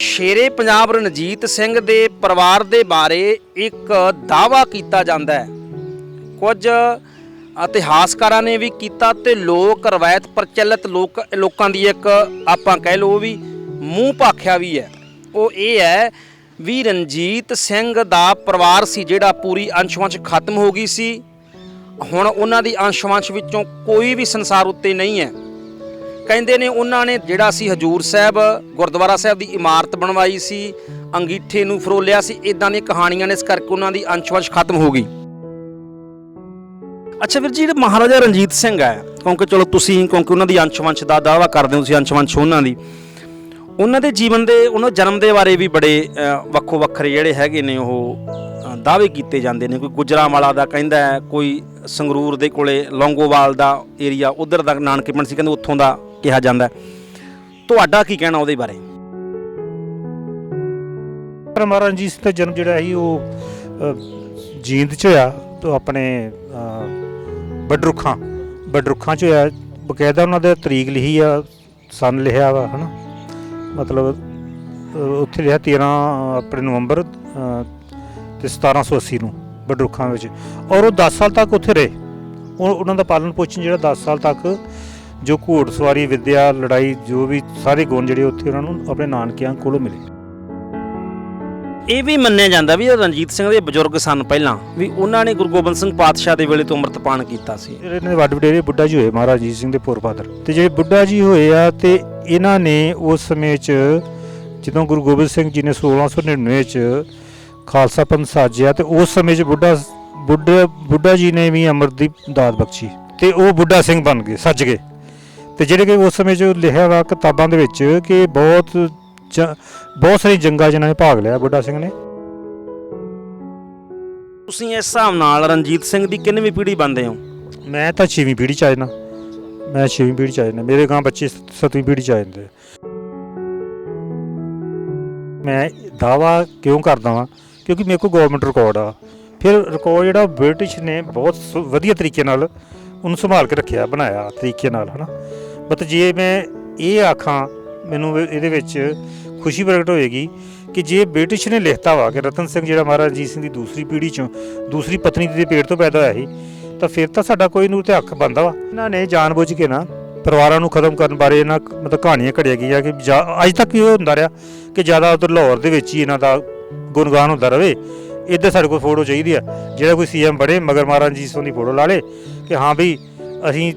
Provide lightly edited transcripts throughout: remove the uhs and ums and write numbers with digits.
ਸ਼ੇਰੇ ਪੰਜਾਬ ਰਣਜੀਤ ਸਿੰਘ ਦੇ ਪਰਿਵਾਰ ਦੇ ਬਾਰੇ ਇੱਕ ਦਾਅਵਾ ਕੀਤਾ ਜਾਂਦਾ ਹੈ। ਕੁਝ ਇਤਿਹਾਸਕਾਰਾਂ ਨੇ ਵੀ ਕੀਤਾ ਤੇ ਲੋਕ ਰਵਾਇਤ ਪ੍ਰਚਲਿਤ ਲੋਕਾਂ ਦੀ ਇੱਕ ਆਪਾਂ ਕਹਿ ਲਓ ਵੀ ਮੂੰਹ ਭਾਖਿਆ ਵੀ ਹੈ। ਉਹ ਇਹ ਹੈ ਵੀ ਰਣਜੀਤ ਸਿੰਘ ਦਾ ਪਰਿਵਾਰ ਸੀ ਜਿਹੜਾ ਪੂਰੀ ਅੰਸ਼-ਵੰਸ਼ ਖਤਮ ਹੋ ਗਈ ਸੀ। ਹੁਣ ਉਹਨਾਂ ਦੀ ਅੰਸ਼-ਵੰਸ਼ ਵਿੱਚੋਂ ਕੋਈ ਵੀ ਸੰਸਾਰ ਉੱਤੇ ਨਹੀਂ ਹੈ। ਕਹਿੰਦੇ ਨੇ ਉਹਨਾਂ ਨੇ ਜਿਹੜਾ ਸੀ ਹਜੂਰ ਸਾਹਿਬ ਗੁਰਦੁਆਰਾ ਸਾਹਿਬ ਦੀ ਇਮਾਰਤ ਬਣਵਾਈ ਸੀ, ਅੰਗੀਠੇ ਨੂੰ ਫਰੋਲਿਆ ਸੀ, ਇਦਾਂ ਦੀਆਂ ਕਹਾਣੀਆਂ ਨੇ, ਇਸ ਕਰਕੇ ਉਹਨਾਂ ਦੀ ਅੰਸ਼-ਵੰਸ਼ ਖਤਮ ਹੋ ਗਈ। ਅੱਛਾ ਵੀਰ ਜੀ, ਜਿਹੜੇ ਮਹਾਰਾਜਾ ਰਣਜੀਤ ਸਿੰਘ ਹੈ, ਕਿਉਂਕਿ ਚਲੋ ਕਿਉਂਕਿ ਉਹਨਾਂ ਦੀ ਅੰਸ਼-ਵੰਸ਼ ਦਾ ਦਾਅਵਾ ਕਰਦੇ ਹੋ ਤੁਸੀਂ, ਅੰਸ਼-ਵੰਸ਼ ਉਹਨਾਂ ਦੇ ਜੀਵਨ ਦੇ, ਉਹਨਾਂ ਜਨਮ ਦੇ ਬਾਰੇ ਵੀ ਬੜੇ ਵੱਖੋ ਵੱਖਰੇ ਜਿਹੜੇ ਹੈਗੇ ਨੇ ਉਹ ਦਾਅਵੇ ਕੀਤੇ ਜਾਂਦੇ ਨੇ। ਕੋਈ ਗੁਜਰਾਂਵਾਲਾ ਦਾ ਕਹਿੰਦਾ ਹੈ, ਕੋਈ ਸੰਗਰੂਰ ਦੇ ਕੋਲੇ ਲੌਂਗੋਵਾਲ ਦਾ ਏਰੀਆ ਉਧਰ ਦਾ ਨਾਨਕੇ ਪਿੰਡ ਸੀ, ਕਹਿੰਦੇ ਉੱਥੋਂ ਦਾ ਕਿਹਾ ਜਾਂਦਾ। ਤੁਹਾਡਾ ਕੀ ਕਹਿਣਾ ਉਹਦੇ ਬਾਰੇ? ਮਹਾਰਾਜਾ ਰਣਜੀਤ ਸਿੰਘ ਦਾ ਜਨਮ ਜਿਹੜਾ ਸੀ ਉਹ ਜੀਂਦ 'ਚ ਹੋਇਆ, ਤਾਂ ਆਪਣੇ ਬਡਰੁੱਖਾਂ 'ਚ ਹੋਇਆ। ਬਕਾਇਦਾ ਉਹਨਾਂ ਦੇ ਤਰੀਕ ਲਿਖੀ ਆ, ਸਨ ਲਿਖਿਆ ਵਾ, ਹੈ ਨਾ, ਮਤਲਬ ਉੱਥੇ ਲਿਖਿਆ 13 ਆਪਣੇ ਨਵੰਬਰ ਤੇ 1780 ਨੂੰ ਬਡਰੁੱਖਾਂ ਵਿੱਚ। ਔਰ ਉਹ 10 ਸਾਲ ਤੱਕ ਉੱਥੇ ਰਹੇ। ਉਹਨਾਂ ਦਾ ਪਾਲਣ ਪੋਸ਼ਣ ਜਿਹੜਾ 10 ਸਾਲ ਤੱਕ ਜੋ ਘੋੜ ਸਵਾਰੀ ਵਿੱਦਿਆ, ਲੜਾਈ, ਜੋ ਵੀ ਸਾਰੇ ਗੁਣ ਜਿਹੜੇ ਉੱਥੇ ਉਹਨਾਂ ਨੂੰ ਆਪਣੇ ਨਾਨਕਿਆਂ ਕੋਲੋਂ ਮਿਲੇ। ਇਹ ਵੀ ਮੰਨਿਆ ਜਾਂਦਾ ਵੀ ਰਣਜੀਤ ਸਿੰਘ ਦੇ ਬਜ਼ੁਰਗ ਸਨ ਪਹਿਲਾਂ ਵੀ ਉਹਨਾਂ ਨੇ ਗੁਰੂ ਗੋਬਿੰਦ ਸਿੰਘ ਪਾਤਸ਼ਾਹ ਦੇ ਵੇਲੇ ਤੋਂ ਅੰਮ੍ਰਿਤਪਾਨ ਕੀਤਾ ਸੀ। ਇਹਨਾਂ ਦੇ ਵੱਡ ਵਡੇਰੇ ਬੁੱਢਾ ਜੀ ਹੋਏ ਮਹਾਰਾਜਾ ਰਣਜੀਤ ਸਿੰਘ ਦੇ ਫਾਦਰ, ਤੇ ਜਿਹੜੇ ਬੁੱਢਾ ਜੀ ਹੋਏ ਆ ਤੇ ਇਹਨਾਂ ਨੇ ਉਸ ਸਮੇਂ 'ਚ ਜਦੋਂ ਗੁਰੂ ਗੋਬਿੰਦ ਸਿੰਘ ਜੀ ਨੇ 1699 'ਚ ਖਾਲਸਾ ਪੰਥ ਸਾਜਿਆ, ਤੇ ਉਸ ਸਮੇਂ 'ਚ ਬੁੱਢਾ ਜੀ ਨੇ ਵੀ ਅੰਮ੍ਰਿਤ ਦੀ ਦਾਤ ਬਖਸ਼ੀ ਤੇ ਉਹ ਬੁੱਢਾ ਸਿੰਘ ਬਣ ਗਏ, ਸੱਜ ਗਏ। ਤੇ ਜਿਹੜੇ ਕਿ ਉਸ ਸਮੇਂ 'ਚ ਲਿਖਿਆ ਵਾ ਕਿਤਾਬਾਂ ਦੇ ਵਿੱਚ ਕਿ ਬਹੁਤ ਸਾਰੀ ਜੰਗਾਂ ਜਿਨ੍ਹਾਂ ਨੇ ਭਾਗ ਲਿਆ ਬੁੱਢਾ ਸਿੰਘ ਨੇ। ਤੁਸੀਂ ਇਸ ਹਿਸਾਬ ਨਾਲ ਰਣਜੀਤ ਸਿੰਘ ਦੀ ਕਿੰਨਵੀਂ ਪੀੜ੍ਹੀ ਬਣਦੇ ਹੋ? ਮੈਂ ਤਾਂ 6ਵੀਂ ਪੀੜ੍ਹੀ 'ਚ ਆ ਜਾਣਾ, ਮੇਰੇ ਗਾਂ ਬੱਚੇ 7ਵੀਂ ਪੀੜ੍ਹੀ 'ਚ ਆ ਜਾਂਦੇ। ਮੈਂ ਦਾਅਵਾ ਕਿਉਂ ਕਰਦਾ ਵਾਂ? ਕਿਉਂਕਿ ਮੇਰੇ ਕੋਲ ਗੌਰਮੈਂਟ ਰਿਕਾਰਡ ਆ। ਫਿਰ ਰਿਕਾਰਡ ਜਿਹੜਾ ਬ੍ਰਿਟਿਸ਼ ਨੇ ਬਹੁਤ ਵਧੀਆ ਤਰੀਕੇ ਨਾਲ ਉਹਨੂੰ ਸੰਭਾਲ ਕੇ ਰੱਖਿਆ, ਬਣਾਇਆ ਤਰੀਕੇ ਨਾਲ, ਹੈ ਨਾ। ਬਟ ਜੇ ਮੈਂ ਇਹ ਆਖਾਂ, ਮੈਨੂੰ ਇਹਦੇ ਵਿੱਚ ਖੁਸ਼ੀ ਪ੍ਰਗਟ ਹੋਏਗੀ ਕਿ ਜੇ ਬ੍ਰਿਟਿਸ਼ ਨੇ ਲਿਖਤਾ ਵਾ ਕਿ ਰਤਨ ਸਿੰਘ ਜਿਹੜਾ ਮਹਾਰਾਜਾ ਰਣਜੀਤ ਸਿੰਘ ਦੀ ਦੂਸਰੀ ਪੀੜ੍ਹੀ 'ਚੋਂ ਦੂਸਰੀ ਪਤਨੀ ਦੇ ਪੇਟ ਤੋਂ ਪੈਦਾ ਹੋਇਆ ਸੀ, ਤਾਂ ਫਿਰ ਤਾਂ ਸਾਡਾ ਕੋਈ ਨੂੰ ਤੇ ਹੱਕ ਬਣਦਾ ਵਾ। ਇਹਨਾਂ ਨੇ ਜਾਣਬੁੱਝ ਕੇ ਨਾ ਪਰਿਵਾਰਾਂ ਨੂੰ ਖਤਮ ਕਰਨ ਬਾਰੇ ਇਹਨਾਂ ਮਤਲਬ ਕਹਾਣੀਆਂ ਘੜੀਆਂ ਗਈਆਂ ਕਿ ਅੱਜ ਤੱਕ ਇਹ ਹੁੰਦਾ ਰਿਹਾ ਕਿ ਜ਼ਿਆਦਾ ਉੱਧਰ ਲਾਹੌਰ ਦੇ ਵਿੱਚ ਹੀ ਇਹਨਾਂ ਦਾ ਗੁਣਗਾਨ ਹੁੰਦਾ ਰਹੇ। ਇੱਧਰ ਸਾਡੇ ਕੋਲ ਫੋਟੋ ਚਾਹੀਦੀ ਆ, ਜਿਹੜਾ ਕੋਈ ਸੀਐਮ ਬਣੇ ਮਗਰ ਮਹਾਰਾਜਾ ਰਣਜੀਤ ਸਿੰਘ ਦੀ ਫੋਟੋ ਲਾ ਲੇ ਕਿ ਹਾਂ ਵੀ ਅਸੀਂ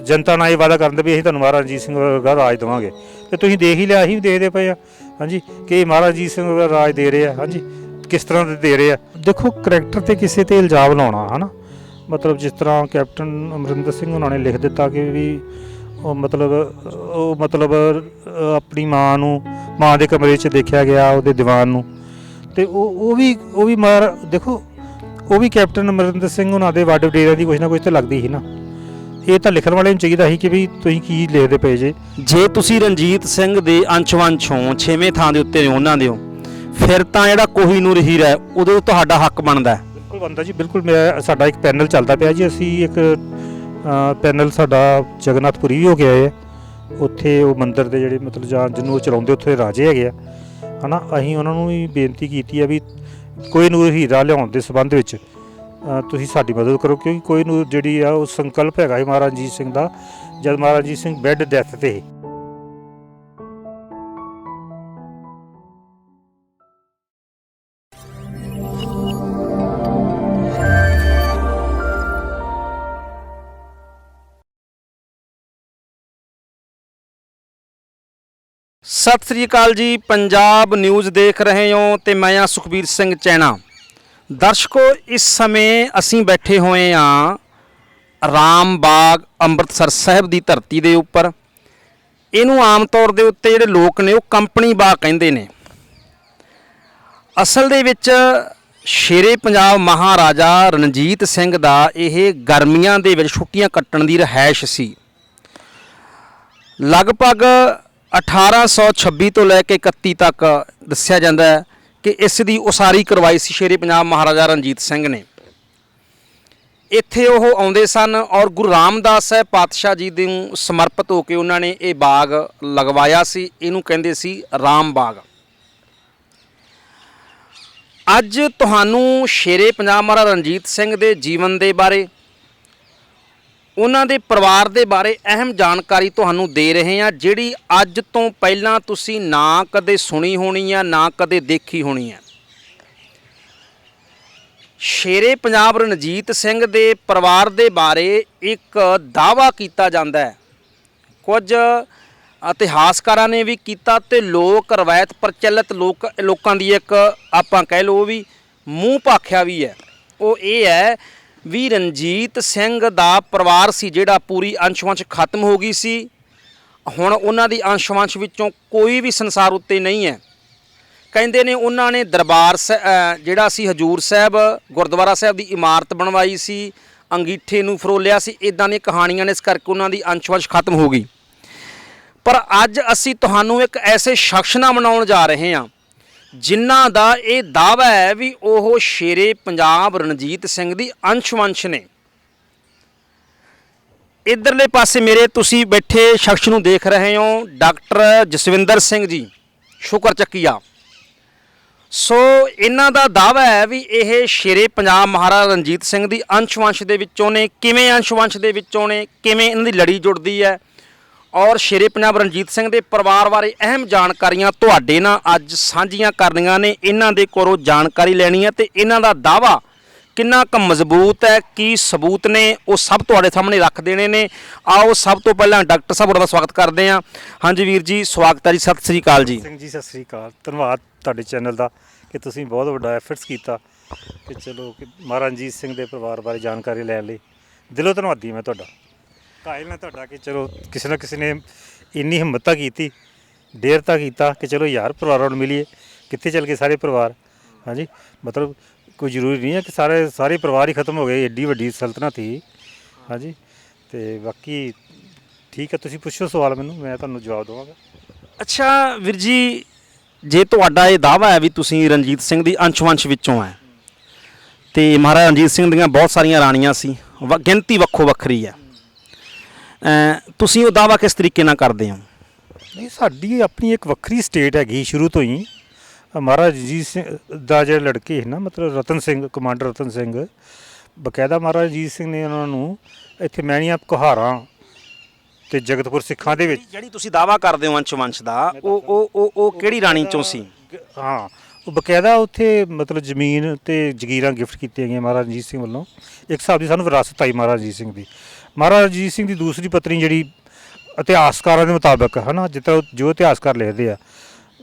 ਜਨਤਾ ਨਾਲ ਇਹ ਵਾਅਦਾ ਕਰਨ ਦੇ ਵੀ ਅਸੀਂ ਤੁਹਾਨੂੰ ਮਹਾਰਾਜਾ ਰਣਜੀਤ ਸਿੰਘ ਵਰਗਾ ਰਾਜ ਦੇਵਾਂਗੇ। ਅਤੇ ਤੁਸੀਂ ਦੇਖ ਹੀ ਲਿਆ, ਅਸੀਂ ਵੀ ਦੇਖਦੇ ਪਏ ਆ, ਹਾਂਜੀ, ਕਿ ਮਹਾਰਾਜਾ ਰਣਜੀਤ ਸਿੰਘ ਵਰਗਾ ਰਾਜ ਦੇ ਰਹੇ ਆ। ਹਾਂਜੀ, ਕਿਸ ਤਰ੍ਹਾਂ ਦੇ ਦੇ ਰਹੇ ਆ। ਦੇਖੋ, ਕਰੈਕਟਰ 'ਤੇ ਕਿਸੇ 'ਤੇ ਇਲਜ਼ਾਮ ਲਾਉਣਾ, ਹੈ ਨਾ, ਮਤਲਬ ਜਿਸ ਤਰ੍ਹਾਂ ਕੈਪਟਨ ਅਮਰਿੰਦਰ ਸਿੰਘ ਉਹਨਾਂ ਨੇ ਲਿਖ ਦਿੱਤਾ ਕਿ ਵੀ ਉਹ ਮਤਲਬ ਆਪਣੀ ਮਾਂ ਦੇ ਕਮਰੇ 'ਚ ਦੇਖਿਆ ਗਿਆ ਉਹਦੇ ਦੀਵਾਨ ਨੂੰ, ਅਤੇ ਉਹ ਵੀ ਦੇਖੋ, ਉਹ ਵੀ ਕੈਪਟਨ ਅਮਰਿੰਦਰ ਸਿੰਘ ਉਹਨਾਂ ਦੇ ਵੱਡ ਵਡੇਰਿਆਂ ਦੀ ਕੁਛ ਨਾ ਕੁਛ ਤਾਂ ਲੱਗਦੀ ਸੀ ਨਾ। ਇਹ ਤਾਂ ਲਿਖਣ ਵਾਲੇ ਨੂੰ ਚਾਹੀਦਾ ਸੀ ਕਿ ਵੀ ਤੁਸੀਂ ਕੀ ਲਿਖਦੇ ਪਏ ਜੇ ਤੁਸੀਂ ਰਣਜੀਤ ਸਿੰਘ ਦੇ ਅੰਸ਼-ਵੰਸ਼ ਹੋ, 6ਵੇਂ ਥਾਂ ਦੇ ਉੱਤੇ ਨੇ ਉਹਨਾਂ ਦੇ ਹੋ, ਫਿਰ ਤਾਂ ਜਿਹੜਾ ਕੋਹੀਨੂਰ ਹੀਰਾ ਹੈ ਉਦੋਂ ਤੁਹਾਡਾ ਹੱਕ ਬਣਦਾ। ਬਿਲਕੁਲ ਬਣਦਾ ਜੀ, ਬਿਲਕੁਲ। ਸਾਡਾ ਇੱਕ ਪੈਨਲ ਚੱਲਦਾ ਪਿਆ ਜੀ, ਅਸੀਂ ਇੱਕ ਪੈਨਲ ਸਾਡਾ ਜਗਨਨਾਥਪੁਰੀ ਵੀ ਹੋ ਕੇ ਆਏ ਆ। ਉੱਥੇ ਉਹ ਮੰਦਿਰ ਦੇ ਜਿਹੜੇ ਮਤਲਬ ਜਿਹਨੂੰ ਉਹ ਚਲਾਉਂਦੇ ਉੱਥੇ ਰਾਜੇ ਹੈਗੇ ਆ, ਹੈ ਨਾ। ਅਸੀਂ ਉਹਨਾਂ ਨੂੰ ਵੀ ਬੇਨਤੀ ਕੀਤੀ ਆ ਵੀ ਕੋਹੀਨੂਰ ਹੀਰਾ ਲਿਆਉਣ ਦੇ ਸੰਬੰਧ ਵਿੱਚ ਤੁਸੀਂ ਸਾਡੀ ਮਦਦ ਕਰੋ, ਕਿਉਂਕਿ ਕੋਹੀਨੂਰ ਜਿਹੜੀ ਆ ਉਹ ਸੰਕਲਪ ਹੈਗਾ ਸੀ ਮਹਾਰਾਜਾ ਰਣਜੀਤ ਸਿੰਘ ਦਾ ਜਦ ਮਹਾਰਾਜਾ ਰਣਜੀਤ ਸਿੰਘ ਬੈੱਡ ਡੈਥ 'ਤੇ। ਸਤਿ ਸ੍ਰੀ ਅਕਾਲ ਜੀ, ਪੰਜਾਬ ਨਿਊਜ਼ ਦੇਖ ਰਹੇ ਹੋ ਤੇ ਮੈਂ ਹਾਂ ਸੁਖਬੀਰ ਸਿੰਘ ਚੈਣਾ। ਦਰਸ਼ਕੋ, ਇਸ ਸਮੇਂ ਅਸੀਂ ਬੈਠੇ ਹੋਏ ਹਾਂ ਰਾਮ ਬਾਗ ਅੰਮ੍ਰਿਤਸਰ ਸਾਹਿਬ ਦੀ ਧਰਤੀ ਦੇ ਉੱਪਰ। ਇਹਨੂੰ ਆਮ ਤੌਰ ਦੇ ਉੱਤੇ ਜਿਹੜੇ ਲੋਕ ਨੇ ਉਹ ਕੰਪਨੀ ਬਾਗ ਕਹਿੰਦੇ ਨੇ। ਅਸਲ ਦੇ ਵਿੱਚ ਸ਼ੇਰੇ ਪੰਜਾਬ ਮਹਾਰਾਜਾ ਰਣਜੀਤ ਸਿੰਘ ਦਾ ਇਹ ਗਰਮੀਆਂ ਦੇ ਵਿੱਚ ਛੁੱਟੀਆਂ ਕੱਟਣ ਦੀ ਰਿਹਾਇਸ਼ ਸੀ। ਲਗਭਗ 1826 ਤੋਂ ਲੈ ਕੇ 31 ਤੱਕ ਦੱਸਿਆ ਜਾਂਦਾ ਹੈ ਕਿ ਇਸ ਦੀ ਉਸਾਰੀ ਕਰਵਾਈ ਸੀ ਸ਼ੇਰੇ ਪੰਜਾਬ ਮਹਾਰਾਜਾ ਰਣਜੀਤ ਸਿੰਘ ਨੇ। ਇੱਥੇ ਉਹ ਆਉਂਦੇ ਸਨ ਔਰ ਗੁਰੂ ਰਾਮਦਾਸ ਸਾਹਿਬ ਪਾਤਸ਼ਾਹ ਜੀ ਨੂੰ ਸਮਰਪਿਤ ਹੋ ਕੇ ਉਹਨਾਂ ਨੇ ਇਹ ਬਾਗ ਲਗਵਾਇਆ ਸੀ। ਇਹਨੂੰ ਕਹਿੰਦੇ ਸੀ ਰਾਮ ਬਾਗ। ਅੱਜ ਤੁਹਾਨੂੰ ਸ਼ੇਰੇ ਪੰਜਾਬ ਮਹਾਰਾਜਾ ਰਣਜੀਤ ਸਿੰਘ ਦੇ ਜੀਵਨ ਦੇ ਬਾਰੇ, ਉਹਨਾਂ ਦੇ ਪਰਿਵਾਰ ਦੇ ਬਾਰੇ ਅਹਿਮ ਜਾਣਕਾਰੀ ਤੁਹਾਨੂੰ ਦੇ ਰਹੇ ਹਾਂ, ਜਿਹੜੀ ਅੱਜ ਤੋਂ ਪਹਿਲਾਂ ਤੁਸੀਂ ਨਾ ਕਦੇ ਸੁਣੀ ਹੋਣੀ ਆ, ਨਾ ਕਦੇ ਦੇਖੀ ਹੋਣੀ ਹੈ। ਸ਼ੇਰੇ ਪੰਜਾਬ ਰਣਜੀਤ ਸਿੰਘ ਦੇ ਪਰਿਵਾਰ ਦੇ ਬਾਰੇ ਇੱਕ ਦਾਅਵਾ ਕੀਤਾ ਜਾਂਦਾ ਹੈ, ਕੁਝ ਇਤਿਹਾਸਕਾਰਾਂ ਨੇ ਵੀ ਕੀਤਾ ਤੇ ਲੋਕ ਰਵਾਇਤ ਪ੍ਰਚਲਿਤ ਲੋਕਾਂ ਦੀ ਇੱਕ ਆਪਾਂ ਕਹਿ ਲਓ ਵੀ ਮੂੰਹ ਭਾਖਿਆ ਵੀ ਹੈ। ਉਹ ਇਹ ਹੈ ਵੀ ਰਣਜੀਤ ਸਿੰਘ ਦਾ ਪਰਿਵਾਰ ਸੀ ਜਿਹੜਾ ਪੂਰੀ ਅੰਸ਼-ਵੰਸ਼ ਖਤਮ ਹੋ ਗਈ ਸੀ, ਹੁਣ ਉਹਨਾਂ ਦੀ ਅੰਸ਼-ਵੰਸ਼ ਵਿੱਚੋਂ ਕੋਈ ਵੀ ਸੰਸਾਰ ਉੱਤੇ ਨਹੀਂ ਹੈ। ਕਹਿੰਦੇ ਨੇ ਉਹਨਾਂ ਨੇ ਦਰਬਾਰ ਜਿਹੜਾ ਸੀ ਹਜੂਰ ਸਾਹਿਬ ਗੁਰਦੁਆਰਾ ਸਾਹਿਬ ਦੀ ਇਮਾਰਤ ਬਣਵਾਈ ਸੀ, ਅੰਗੀਠੇ ਨੂੰ ਫਰੋਲਿਆ ਸੀ, ਇਦਾਂ ਦੀਆਂ ਕਹਾਣੀਆਂ ਨੇ, ਇਸ ਕਰਕੇ ਉਹਨਾਂ ਦੀ ਅੰਸ਼-ਵੰਸ਼ ਖਤਮ ਹੋ ਗਈ। ਪਰ ਅੱਜ ਅਸੀਂ ਤੁਹਾਨੂੰ ਇੱਕ ਐਸੇ ਸ਼ਖਸ ਨਾਲ ਬਣਾਉਣ ਜਾ ਰਹੇ ਹਾਂ ਜਿਨ੍ਹਾਂ ਦਾ ਇਹ ਦਾਅਵਾ ਹੈ ਵੀ ਉਹ ਸ਼ੇਰੇ ਪੰਜਾਬ ਰਣਜੀਤ ਸਿੰਘ ਦੀ ਅੰਸ਼-ਵੰਸ਼ ਨੇ। ਇਧਰਲੇ ਪਾਸੇ ਮੇਰੇ ਤੁਸੀਂ ਬੈਠੇ ਸ਼ਖਸ ਨੂੰ ਦੇਖ ਰਹੇ ਹੋ, ਡਾਕਟਰ ਜਸਵਿੰਦਰ ਸਿੰਘ ਜੀ, ਸ਼ੁਕਰ ਚੱਕੀਆ। ਸੋ ਇਹਨਾਂ ਦਾ ਦਾਅਵਾ ਹੈ ਵੀ ਇਹ ਸ਼ੇਰੇ ਪੰਜਾਬ ਮਹਾਰਾਜਾ ਰਣਜੀਤ ਸਿੰਘ ਦੀ ਅੰਸ਼-ਵੰਸ਼ ਦੇ ਵਿੱਚੋਂ ਨੇ। ਕਿਵੇਂ ਅੰਸ਼-ਵੰਸ਼ ਦੇ ਵਿੱਚੋਂ ਨੇ, ਕਿਵੇਂ ਇਹਨਾਂ ਦੀ ਲੜੀ ਜੁੜਦੀ ਹੈ, ਔਰ ਸ਼ੇਰੇ ਪੰਜਾਬ ਰਣਜੀਤ ਸਿੰਘ ਦੇ ਪਰਿਵਾਰ ਬਾਰੇ ਅਹਿਮ ਜਾਣਕਾਰੀਆਂ ਤੁਹਾਡੇ ਨਾਲ ਅੱਜ ਸਾਂਝੀਆਂ ਕਰਨੀਆਂ ਨੇ। ਇਹਨਾਂ ਦੇ ਕੋਲੋਂ ਜਾਣਕਾਰੀ ਲੈਣੀ ਹੈ ਤੇ ਇਹਨਾਂ ਦਾ ਦਾਅਵਾ ਕਿੰਨਾ ਕੁ ਮਜ਼ਬੂਤ ਹੈ, ਕੀ ਸਬੂਤ ਨੇ, ਉਹ ਸਭ ਤੁਹਾਡੇ ਸਾਹਮਣੇ ਰੱਖ ਦੇਣੇ ਨੇ। ਆਓ ਸਭ ਤੋਂ ਪਹਿਲਾਂ ਡਾਕਟਰ ਸਾਹਿਬ ਦਾ ਸਵਾਗਤ ਕਰਦੇ ਹਾਂ। ਹਾਂਜੀ ਵੀਰ ਜੀ, ਸਵਾਗਤ ਹੈ ਜੀ, ਸਤਿ ਸ੍ਰੀ ਅਕਾਲ ਜੀ। ਸਿੰਘ ਜੀ ਸਤਿ ਸ੍ਰੀ ਅਕਾਲ। ਧੰਨਵਾਦ ਤੁਹਾਡੇ ਚੈਨਲ ਦਾ ਕਿ ਤੁਸੀਂ ਬਹੁਤ ਵੱਡਾ ਐਫਰਟਸ ਕੀਤਾ ਕਿ ਚਲੋ ਕਿ ਮਹਾਰਾਜਾ ਰਣਜੀਤ ਸਿੰਘ ਦੇ ਪਰਿਵਾਰ ਬਾਰੇ ਜਾਣਕਾਰੀ ਲੈਣ ਲਈ ਦਿਲੋਂ ਧੰਨਵਾਦੀ ਮੈਂ ਤੁਹਾਡਾ। ਕਾਇਲ ਮੈਂ ਤੁਹਾਡਾ ਕਿ ਚਲੋ ਕਿਸੇ ਨਾ ਕਿਸੇ ਨੇ ਇੰਨੀ ਹਿੰਮਤ ਕੀਤੀ, ਡੇਰਤਾ ਕੀਤਾ ਕਿ ਚਲੋ ਯਾਰ ਪਰਿਵਾਰਾਂ ਨੂੰ ਮਿਲੀਏ। ਕਿੱਥੇ ਚੱਲ ਗਏ ਸਾਰੇ ਪਰਿਵਾਰ? ਹਾਂਜੀ, ਮਤਲਬ ਕੋਈ ਜ਼ਰੂਰੀ ਨਹੀਂ ਹੈ ਕਿ ਸਾਰੇ ਪਰਿਵਾਰ ਹੀ ਖਤਮ ਹੋ ਗਏ, ਐਡੀ ਵੱਡੀ ਸਲਤਨਤ ਸੀ। ਹਾਂਜੀ, ਤੇ ਬਾਕੀ ਠੀਕ ਹੈ, ਤੁਸੀਂ ਪੁੱਛੋ ਸਵਾਲ ਮੈਨੂੰ, ਮੈਂ ਤੁਹਾਨੂੰ ਜਵਾਬ ਦੇਵਾਂਗਾ। ਅੱਛਾ ਵੀਰ ਜੀ, ਜੇ ਤੁਹਾਡਾ ਇਹ ਦਾਅਵਾ ਹੈ ਵੀ ਤੁਸੀਂ ਰਣਜੀਤ ਸਿੰਘ ਦੀ ਅੰਸ਼-ਵੰਸ਼ ਵਿੱਚੋਂ ਹੈ ਤੇ ਮਹਾਰਾਜਾ ਰਣਜੀਤ ਸਿੰਘ ਦੀਆਂ ਬਹੁਤ ਸਾਰੀਆਂ ਰਾਣੀਆਂ ਸੀ, ਗਿਣਤੀ ਵੱਖੋ ਵੱਖਰੀ ਹੈ, ਤੁਸੀਂ ਉਹ ਦਾਅਵਾ ਕਿਸ ਤਰੀਕੇ ਨਾਲ ਕਰਦੇ ਹੋ? ਨਹੀਂ, ਸਾਡੀ ਆਪਣੀ ਇੱਕ ਵੱਖਰੀ ਸਟੇਟ ਹੈਗੀ ਸ਼ੁਰੂ ਤੋਂ ਹੀ। ਮਹਾਰਾਜਾ ਰਣਜੀਤ ਸਿੰਘ ਦਾ ਜਿਹੜੇ ਲੜਕੇ ਸੀ ਨਾ, ਮਤਲਬ ਰਤਨ ਸਿੰਘ, ਕਮਾਂਡਰ ਰਤਨ ਸਿੰਘ, ਬਕਾਇਦਾ ਮਹਾਰਾਜਾ ਰਣਜੀਤ ਸਿੰਘ ਨੇ ਉਹਨਾਂ ਨੂੰ ਇੱਥੇ ਮਹਿਣੀਆਂ ਕੁਹਾਰਾਂ ਤੇ ਜਗਤਪੁਰ ਸਿੱਖਾਂ ਦੇ ਵਿੱਚ, ਜਿਹੜੀ ਤੁਸੀਂ ਦਾਅਵਾ ਕਰਦੇ ਹੋ ਅੰਸ਼-ਵੰਸ਼ ਦਾ, ਉਹ ਕਿਹੜੀ ਰਾਣੀ ਚੋਂ ਸੀ? ਹਾਂ, ਉਹ ਬਕਾਇਦਾ ਉੱਥੇ ਮਤਲਬ ਜ਼ਮੀਨ ਤੇ ਜਗੀਰਾਂ ਗਿਫਟ ਕੀਤੀਆਂ ਗਈਆਂ ਮਹਾਰਾਜਾ ਰਣਜੀਤ ਸਿੰਘ ਵੱਲੋਂ। ਇੱਕ ਹਿਸਾਬ ਦੀ ਸਾਨੂੰ ਵਿਰਾਸਤ ਆਈ ਮਹਾਰਾਜਾ ਰਣਜੀਤ ਸਿੰਘ ਦੀ। ਮਹਾਰਾਜਾ ਰਣਜੀਤ ਸਿੰਘ ਦੀ ਦੂਸਰੀ ਪਤਨੀ ਜਿਹੜੀ ਇਤਿਹਾਸਕਾਰਾਂ ਦੇ ਮੁਤਾਬਕ ਹੈ ਨਾ, ਜਿੱਦਾਂ ਜੋ ਇਤਿਹਾਸਕਾਰ ਲਿਖਦੇ ਆ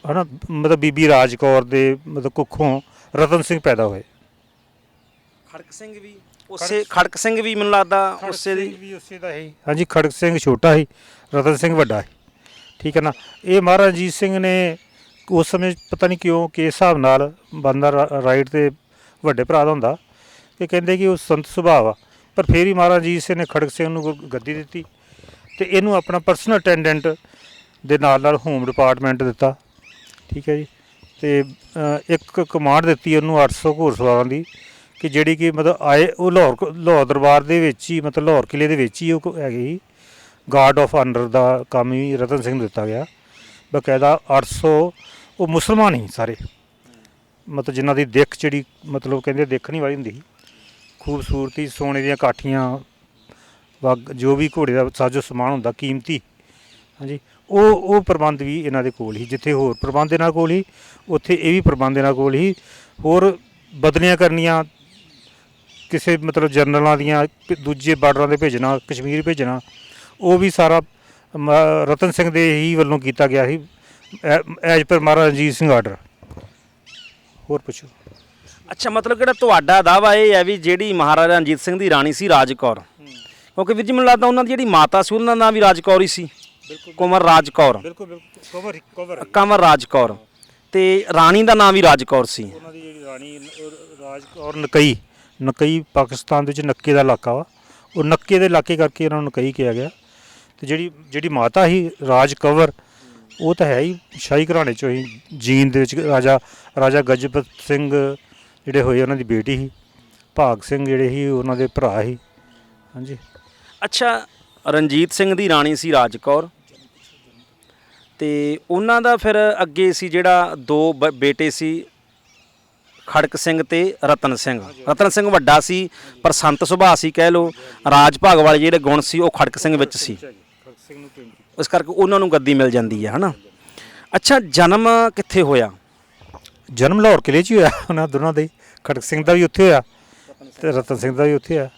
ਹੈ ਨਾ, ਮਤਲਬ ਬੀਬੀ ਰਾਜ ਕੌਰ ਦੇ ਮਤਲਬ ਕੁੱਖੋਂ ਰਤਨ ਸਿੰਘ ਪੈਦਾ ਹੋਏ। ਖੜਕ ਸਿੰਘ ਵੀ ਖੜਕ ਸਿੰਘ ਵੀ ਮੈਨੂੰ ਲੱਗਦਾ ਉਸੇ ਦੀ ਵੀ ਉਸੇ ਦਾ ਹੀ। ਹਾਂਜੀ, ਖੜਕ ਸਿੰਘ ਛੋਟਾ ਸੀ, ਰਤਨ ਸਿੰਘ ਵੱਡਾ ਸੀ। ਠੀਕ ਹੈ ਨਾ। ਇਹ ਮਹਾਰਾਜਾ ਰਣਜੀਤ ਸਿੰਘ ਨੇ ਉਸ ਸਮੇਂ ਪਤਾ ਨਹੀਂ ਕਿਉਂ ਕਿ ਹਿਸਾਬ ਨਾਲ ਬੰਦਾ ਰਾਈਟ ਤੇ ਵੱਡੇ ਭਰਾ ਦਾ ਹੁੰਦਾ ਕਿ ਕਹਿੰਦੇ ਕਿ ਉਹ ਸੰਤ ਸੁਭਾਅ ਆ, ਪਰ ਫਿਰ ਵੀ ਮਹਾਰਾਜਾ ਰਣਜੀਤ ਸਿੰਘ ਨੇ ਖੜਕ ਸਿੰਘ ਨੂੰ ਗੱਦੀ ਦਿੱਤੀ ਤੇ ਇਹਨੂੰ ਆਪਣਾ ਪਰਸਨਲ ਅਟੈਂਡੈਂਟ ਦੇ ਨਾਲ ਹੋਮ ਡਿਪਾਰਟਮੈਂਟ ਦਿੱਤਾ। ਠੀਕ ਹੈ ਜੀ। ਤੇ ਇੱਕ ਕਮਾਂਡ ਦਿੱਤੀ ਉਹਨੂੰ 800 ਘੋੜਸਵਾਰਾਂ ਦੀ, ਕਿ ਜਿਹੜੀ ਕਿ ਮਤਲਬ ਆਏ ਉਹ ਲਾਹੌਰ ਦਰਬਾਰ ਦੇ ਵਿੱਚ ਹੀ, ਮਤਲਬ ਲਾਹੌਰ ਕਿਲੇ ਦੇ ਵਿੱਚ ਹੀ ਉਹ ਹੈਗੀ ਸੀ। ਗਾਰਡ ਆਫ ਆਨਰ ਦਾ ਕੰਮ ਵੀ ਰਤਨ ਸਿੰਘ ਨੂੰ ਦਿੱਤਾ ਗਿਆ। ਬਕਾਇਦਾ 800 ਉਹ ਮੁਸਲਮਾਨ ਹੀ ਸਾਰੇ, ਮਤਲਬ ਜਿਨ੍ਹਾਂ ਦੀ ਦਿੱਖ ਜਿਹੜੀ ਮਤਲਬ ਕਹਿੰਦੇ ਦੇਖਣੀ ਵਾਲੀ ਹੁੰਦੀ ਸੀ। ਖੂਬਸੂਰਤੀ, ਸੋਨੇ ਦੀਆਂ ਕਾਠੀਆਂ, ਜੋ ਵੀ ਘੋੜੇ ਦਾ ਸਾਜੋ ਸਮਾਨ ਹੁੰਦਾ ਕੀਮਤੀ, ਹਾਂਜੀ, ਉਹ ਪ੍ਰਬੰਧ ਵੀ ਇਹਨਾਂ ਦੇ ਕੋਲ ਹੀ। ਜਿੱਥੇ ਹੋਰ ਪ੍ਰਬੰਧ ਇਹਨਾਂ ਕੋਲ ਹੀ, ਉੱਥੇ ਇਹ ਵੀ ਪ੍ਰਬੰਧ ਇਹਨਾਂ ਕੋਲ ਹੀ। ਹੋਰ ਬਦਲੀਆਂ ਕਰਨੀਆਂ ਕਿਸੇ ਮਤਲਬ ਜਨਰਲਾਂ ਦੀਆਂ, ਦੂਜੇ ਬਾਰਡਰਾਂ 'ਤੇ ਭੇਜਣਾ, ਕਸ਼ਮੀਰ ਭੇਜਣਾ, ਉਹ ਵੀ ਸਾਰਾ ਰਤਨ ਸਿੰਘ ਦੇ ਹੀ ਵੱਲੋਂ ਕੀਤਾ ਗਿਆ ਸੀ as per Maharaja Ranjit Singh order. ਹੋਰ ਪੁੱਛੋ। ਅੱਛਾ, ਮਤਲਬ ਕਿਹੜਾ ਤੁਹਾਡਾ ਦਾਅਵਾ ਇਹ ਹੈ ਵੀ ਜਿਹੜੀ ਮਹਾਰਾਜਾ ਰਣਜੀਤ ਸਿੰਘ ਦੀ ਰਾਣੀ ਸੀ ਰਾਜ ਕੌਰ, ਕਿਉਂਕਿ ਵੀਰ ਜੀ ਮੈਨੂੰ ਲੱਗਦਾ ਉਹਨਾਂ ਦੀ ਜਿਹੜੀ ਮਾਤਾ ਸੀ ਉਹਨਾਂ ਦਾ ਨਾਂ ਵੀ ਰਾਜ ਕੌਰ ਹੀ ਸੀ, ਕੁੰਵਰ ਰਾਜ ਕੌਰ। ਬਿਲਕੁਲ, ਕੰਵਰ ਰਾਜ ਕੌਰ, ਤੇ ਰਾਣੀ ਦਾ ਨਾਂ ਵੀ ਰਾਜ ਕੌਰ ਸੀ। ਉਹਨਾਂ ਦੀ ਜਿਹੜੀ ਰਾਣੀ ਰਾਜ ਕੌਰ ਨਕਈ ਪਾਕਿਸਤਾਨ ਦੇ ਵਿੱਚ ਨੱਕੇ ਦਾ ਇਲਾਕਾ ਵਾ, ਉਹ ਨੱਕੇ ਦੇ ਇਲਾਕੇ ਕਰਕੇ ਉਹਨਾਂ ਨੂੰ ਨਕਈ ਕਿਹਾ ਗਿਆ। ਤੇ ਜਿਹੜੀ ਮਾਤਾ ਸੀ ਰਾਜ ਕੰਵਰ, ਉਹ ਤਾਂ ਹੈ ਹੀ ਸ਼ਾਹੀ ਘਰਾਣੇ 'ਚੋਂ ਹੀ, ਜੀਂਦ ਦੇ ਵਿੱਚ ਰਾਜਾ ਗਜਪਤ ਸਿੰਘ ਜਿਹੜੇ ਹੋਏ ਉਹਨਾਂ ਦੀ ਬੇਟੀ ਸੀ, ਭਾਗ ਸਿੰਘ ਜਿਹੜੇ ਸੀ ਉਹਨਾਂ ਦੇ ਭਰਾ ਸੀ। ਹਾਂਜੀ। ਅੱਛਾ, ਰਣਜੀਤ ਸਿੰਘ ਦੀ ਰਾਣੀ ਸੀ ਰਾਜ ਕੌਰ, ਤੇ ਉਹਨਾਂ ਦਾ ਫਿਰ ਅੱਗੇ ਸੀ ਜਿਹੜਾ ਦੋ ਬੇਟੇ ਸੀ ਖੜਕ ਸਿੰਘ ਤੇ ਰਤਨ ਸਿੰਘ। ਰਤਨ ਸਿੰਘ ਵੱਡਾ ਸੀ ਪਰ ਸੰਤ ਸੁਭਾਅ ਸੀ ਕਹਿ ਲਓ, ਰਾਜ ਭਾਗ ਵਾਲੇ ਜਿਹੜੇ ਗੁਣ ਸੀ ਉਹ ਖੜਕ ਸਿੰਘ ਵਿੱਚ ਸੀ, ਇਸ ਕਰਕੇ ਉਹਨਾਂ ਨੂੰ ਗੱਦੀ ਮਿਲ ਜਾਂਦੀ ਹੈ ਹਨਾ। ਅੱਛਾ, ਜਨਮ ਕਿੱਥੇ ਹੋਇਆ? ਜਨਮ ਲਾਹੌਰ ਕਿਲੇ 'ਚ ਹੀ ਹੋਇਆ ਉਹਨਾਂ ਦੋਨਾਂ ਦਾ ਹੀ, ਖੜਕ ਸਿੰਘ ਦਾ ਵੀ ਉੱਥੇ ਹੋਇਆ ਤੇ ਰਤਨ ਸਿੰਘ ਦਾ ਵੀ ਉੱਥੇ ਹੋਇਆ।